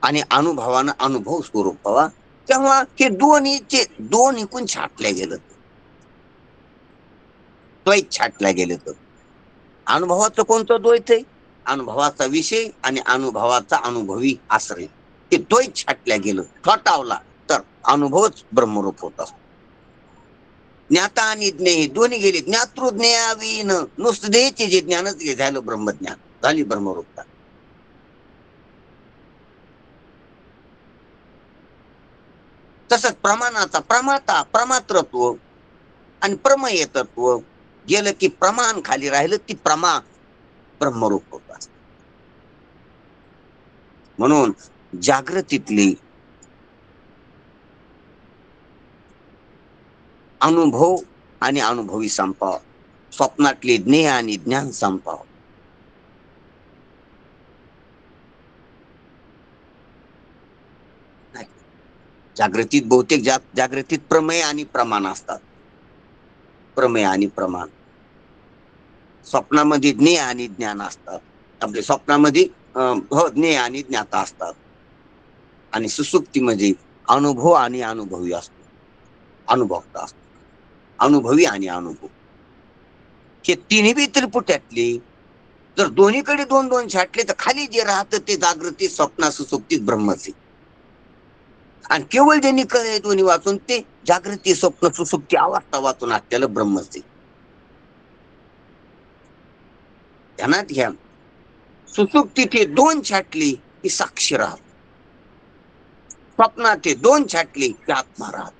आणि अनुभवानं अनुभव स्वरूप व्हावा. तेव्हा हे दोन एकूण छाटल्या गेलं, द्वैत छाटल्या गेलं. तर अनुभवाचं कोणतं द्वैत आहे, अनुभवाचा विषय आणि अनुभवाचा अनुभवी आश्रय, हे द्वैत छाटल्या गेलं, हटावला तर अनुभवच ब्रह्मरूप होत असतो. ज्ञाता आणि ज्ञेय दोन्ही गेले, ज्ञातृज्ञेयावीन नुसतं देहाचे जे ज्ञानच झालं ब्रह्मज्ञान, झाली ब्रह्मरूपता. तसंच प्रमाणाचा प्रमाता प्रमात्रत्व आणि प्रमेय तत्व गेलं की प्रमाण खाली राहिलं ती प्रमा ब्रह्मरूप होत असत. म्हणून जागृतीतली अनुभव आणि अनुभवी संपाव, स्वप्नातले ज्ञेय आणि ज्ञान संपाव. जागृतीत बहुतेक जागृतीत प्रमेय आणि प्रमाण असतात. प्रमेय आणि प्रमाण. स्वप्नामध्ये ज्ञेय आणि ज्ञान असतात. आपल्या स्वप्नामध्ये ज्ञेय आणि ज्ञाता असतात. आणि सुसुप्तीमध्ये अनुभव आणि अनुभवी असतो, अनुभवता असतो, अनुभवी आणि अनुभव. हे तिन्ही बी त्रिपुट्यातले जर दोन्हीकडे 2-2 छाटले तर खाली जे राहतं ते जागृती, स्वप्ना, सुसुप्तीत ब्रह्मचे. आणि केवळ ज्यांनी कळे दोन्ही वाचून ते जागृती, स्वप्न, सुसुप्ती अवस्था वाचून आपल्याला ब्रह्मचे. ध्यानात घ्या, सुसुप्ती ते 2 छाटली की साक्षी राहत, स्वप्नात ते 2 छाटली की आत्मा राहतो.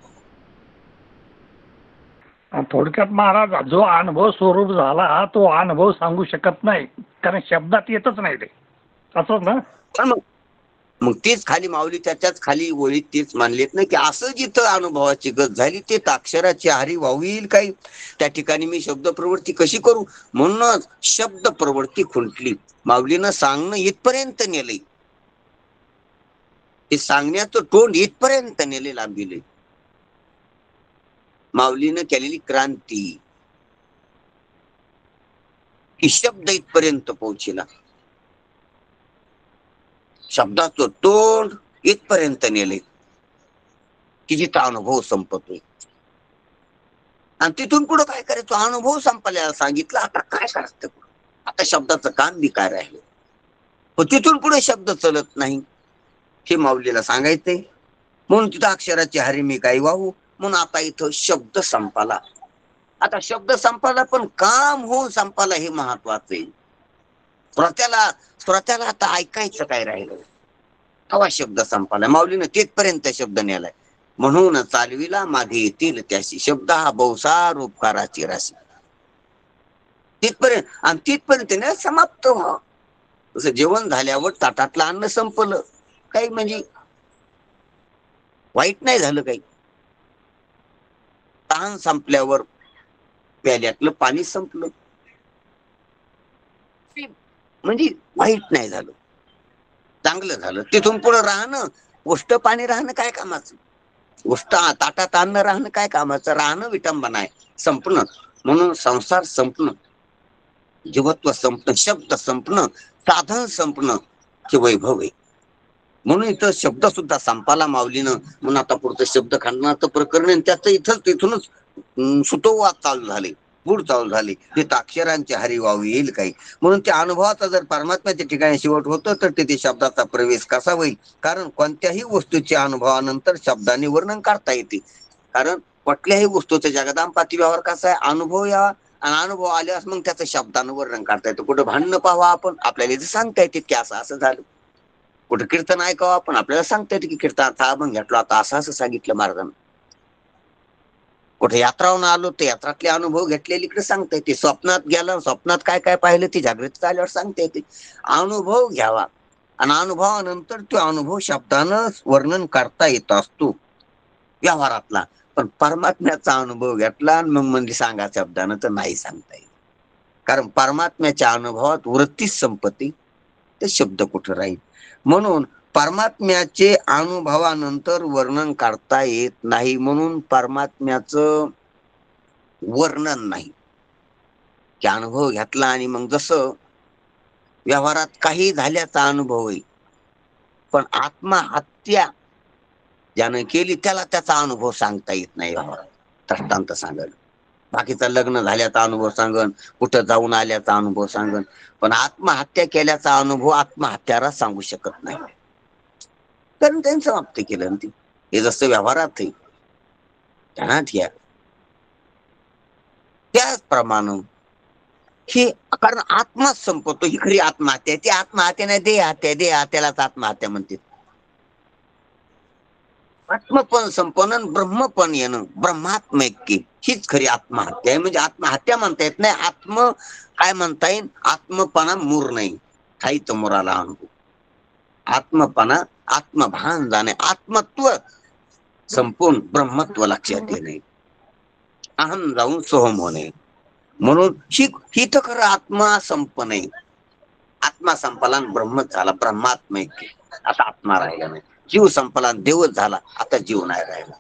थोडक्यात महाराज, जो अनुभव स्वरूप झाला तो अनुभव सांगू शकत नाही, कारण शब्दात येतच नाही ते, असंच ना. मग तेच खाली माऊली त्याच्याच खाली ओळीत तेच मानलेत ना की असं जिथं अनुभवाची गत झाली ते अक्षराची हारी वाहू काही, त्या ठिकाणी मी शब्द प्रवृत्ती कशी करू. म्हणूनच शब्द प्रवृत्ती खुंटली. माऊलीनं सांगणं इथपर्यंत नेलंय. हे सांगण्याचं तोंड इथपर्यंत नेले लांबिले. माऊलीनं केलेली क्रांती ही शब्द इथपर्यंत पोहोचला. शब्दाचं तोंड इथपर्यंत नेले की जिथं अनुभव संपतोय. आणि तिथून पुढे काय करायचं? अनुभव संपल्याला सांगितलं, आता काय करायचं? आता शब्दाचं काम बी काय राहिलं? पण तिथून पुढे शब्द चलत नाही हे माऊलीला सांगायचंय. म्हणून तिथं अक्षराची हरिमी काय वाहू, म्हणून आता इथं शब्द संपाला. आता शब्द संपाला, पण काम होऊन संपाला हे महत्वाचं आहे. श्रोत्याला आता ऐकायचं काय राहिलं? तेव्हा शब्द संपाला. माऊलीनं तिथपर्यंत शब्द नेलाय. म्हणून चालविला मागे येतील त्याशी, शब्द हा बहुसार उपकाराची राशी. तिथपर्यंत, आणि तिथपर्यंत ना समाप्त व्हा. जसं जेवण झाल्यावर ताटातलं अन्न संपलं, काही म्हणजे वाईट नाही झालं काही. तहान संपल्यावर प्याल्यातलं पाणी संपलं, म्हणजे वाईट नाही झालं, चांगलं झालं. तिथून पुढे राहणं, गोष्ट पाणी राहणं काय कामाचं? गोष्ट ताटात अन्न राहणं काय कामाचं? राहणं विटंबना आहे, संपणं. म्हणून संसार संपणं, जीवत्व संपणं, शब्द संपणं, साधन संपणं हे वैभव आहे. म्हणून इथं शब्द सुद्धा संपाला माऊलीनं. म्हणून आता पुढचं शब्द खंडनाचं प्रकरण, त्याचं इथं तिथूनच सुतोवाद चालू झाले, गुढ चालू झाले. तिथं अक्षरांचे हरिवाव येईल काही. म्हणून त्या अनुभवाचा जर परमात्म्याच्या ठिकाणी शेवट होतं, तर तिथे शब्दाचा प्रवेश कसा होईल? कारण कोणत्याही वस्तूच्या अनुभवानंतर शब्दाने वर्णन करता येते. कारण कुठल्याही वस्तूचा जगदांपाती व्यवहार कसा आहे? अनुभव यावा, आणि अनुभव आल्यास मग त्याचं शब्दानं वर्णन करता येतं. कुठं भांडणं पाहावं आपण, आपल्याला इथे सांगता येते की असं असं झालं. कुठं कीर्तन ऐकावं आपण, आपल्याला सांगता येते की कीर्तनाचा अभंग घेतलो, आता असं असं सांगितलं महाराजांना. कुठे यात्राहून आलो, तर यात्रातले अनुभव घेतलेले इकडे सांगता येते. स्वप्नात गेला, स्वप्नात काय काय पाहिलं ते जागृतीत आल्यावर सांगता येते. अनुभव घ्यावा, आणि अनुभवानंतर तो अनुभव शब्दानं वर्णन करता येत असतो व्यवहारातला. पण परमात्म्याचा अनुभव घेतला आणि मग म्हणजे सांगा शब्दानं, तर नाही सांगता येईल. कारण परमात्म्याच्या अनुभवात वृत्तीच संपत्ती, ते शब्द कुठं राहील? म्हणून परमात्म्याचे अनुभवानंतर वर्णन करता येत नाही. म्हणून परमात्म्याचं वर्णन नाही, की अनुभव घेतला आणि मग जसं व्यवहारात काही झाल्याचा अनुभव आहे, पण आत्महत्या ज्यानं केली त्याला त्याचा अनुभव सांगता येत नाही व्यवहारात. दृष्टांत सांगल, बाकीचा लग्न झाल्याचा अनुभव सांगन, कुठं जाऊन आल्याचा अनुभव सांगन, पण आत्महत्या केल्याचा अनुभव आत्महत्याला सांगू शकत नाही. कारण त्यांनी समाप्त केलं. हे जसं व्यवहारात आहे ध्यानात घ्या. त्याचप्रमाणे हे, कारण आत्माच संपतो, ही खरी आत्महत्या. ती आत्महत्या नाही, देहत्यालाच आत्महत्या म्हणते. आत्मपण संपन्न, ब्रह्मपण येणं, ब्रह्मात्मैक्य हीच खरी आत्महत्या आहे. म्हणजे आत्महत्या म्हणता येत नाही, आत्म काय म्हणता येईल? आत्मपणा मूर नाही, काहीच मुराला अनुभव. आत्मपणा, आत्मभान जाणे, आत्मत्व संपून ब्रह्मत्व लक्षात येणे, अहम जाऊन सोहम होणे. म्हणून ही तर खरं आत्मा संपणे. आत्मा संपला, ब्रह्मच झाला, ब्रह्मात्मैक्य. आता आत्मा राहिला नाही. जीव संपला, देवच झाला, आता जीव नाही राहिला.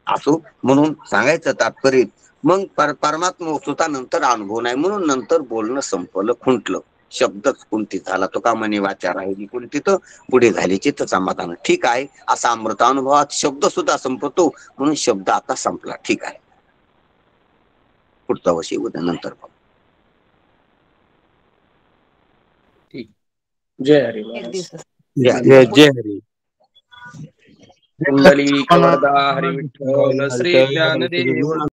असो, म्हणून सांगायचं तात्पर्य, मग परमात्मा वस्तुता नंतर अनुभव नाही. म्हणून नंतर बोलणं संपलं, खुंटलं, शब्दच कुंठित झाला. तो का म्हणे वाचा राहिली कुंठित, पुढे झाली चित्त समाधान. ठीक आहे, असा अमृत अनुभवात शब्द सुद्धा संपतो. म्हणून शब्द आता संपला. ठीक आहे, पुढचा वर्षी उद्या नंतर पाहू. जय हरी एक महाराज. दिवस जय हरी. कुंडली वरदा हरी विठ्ठल श्री ज्ञानदेव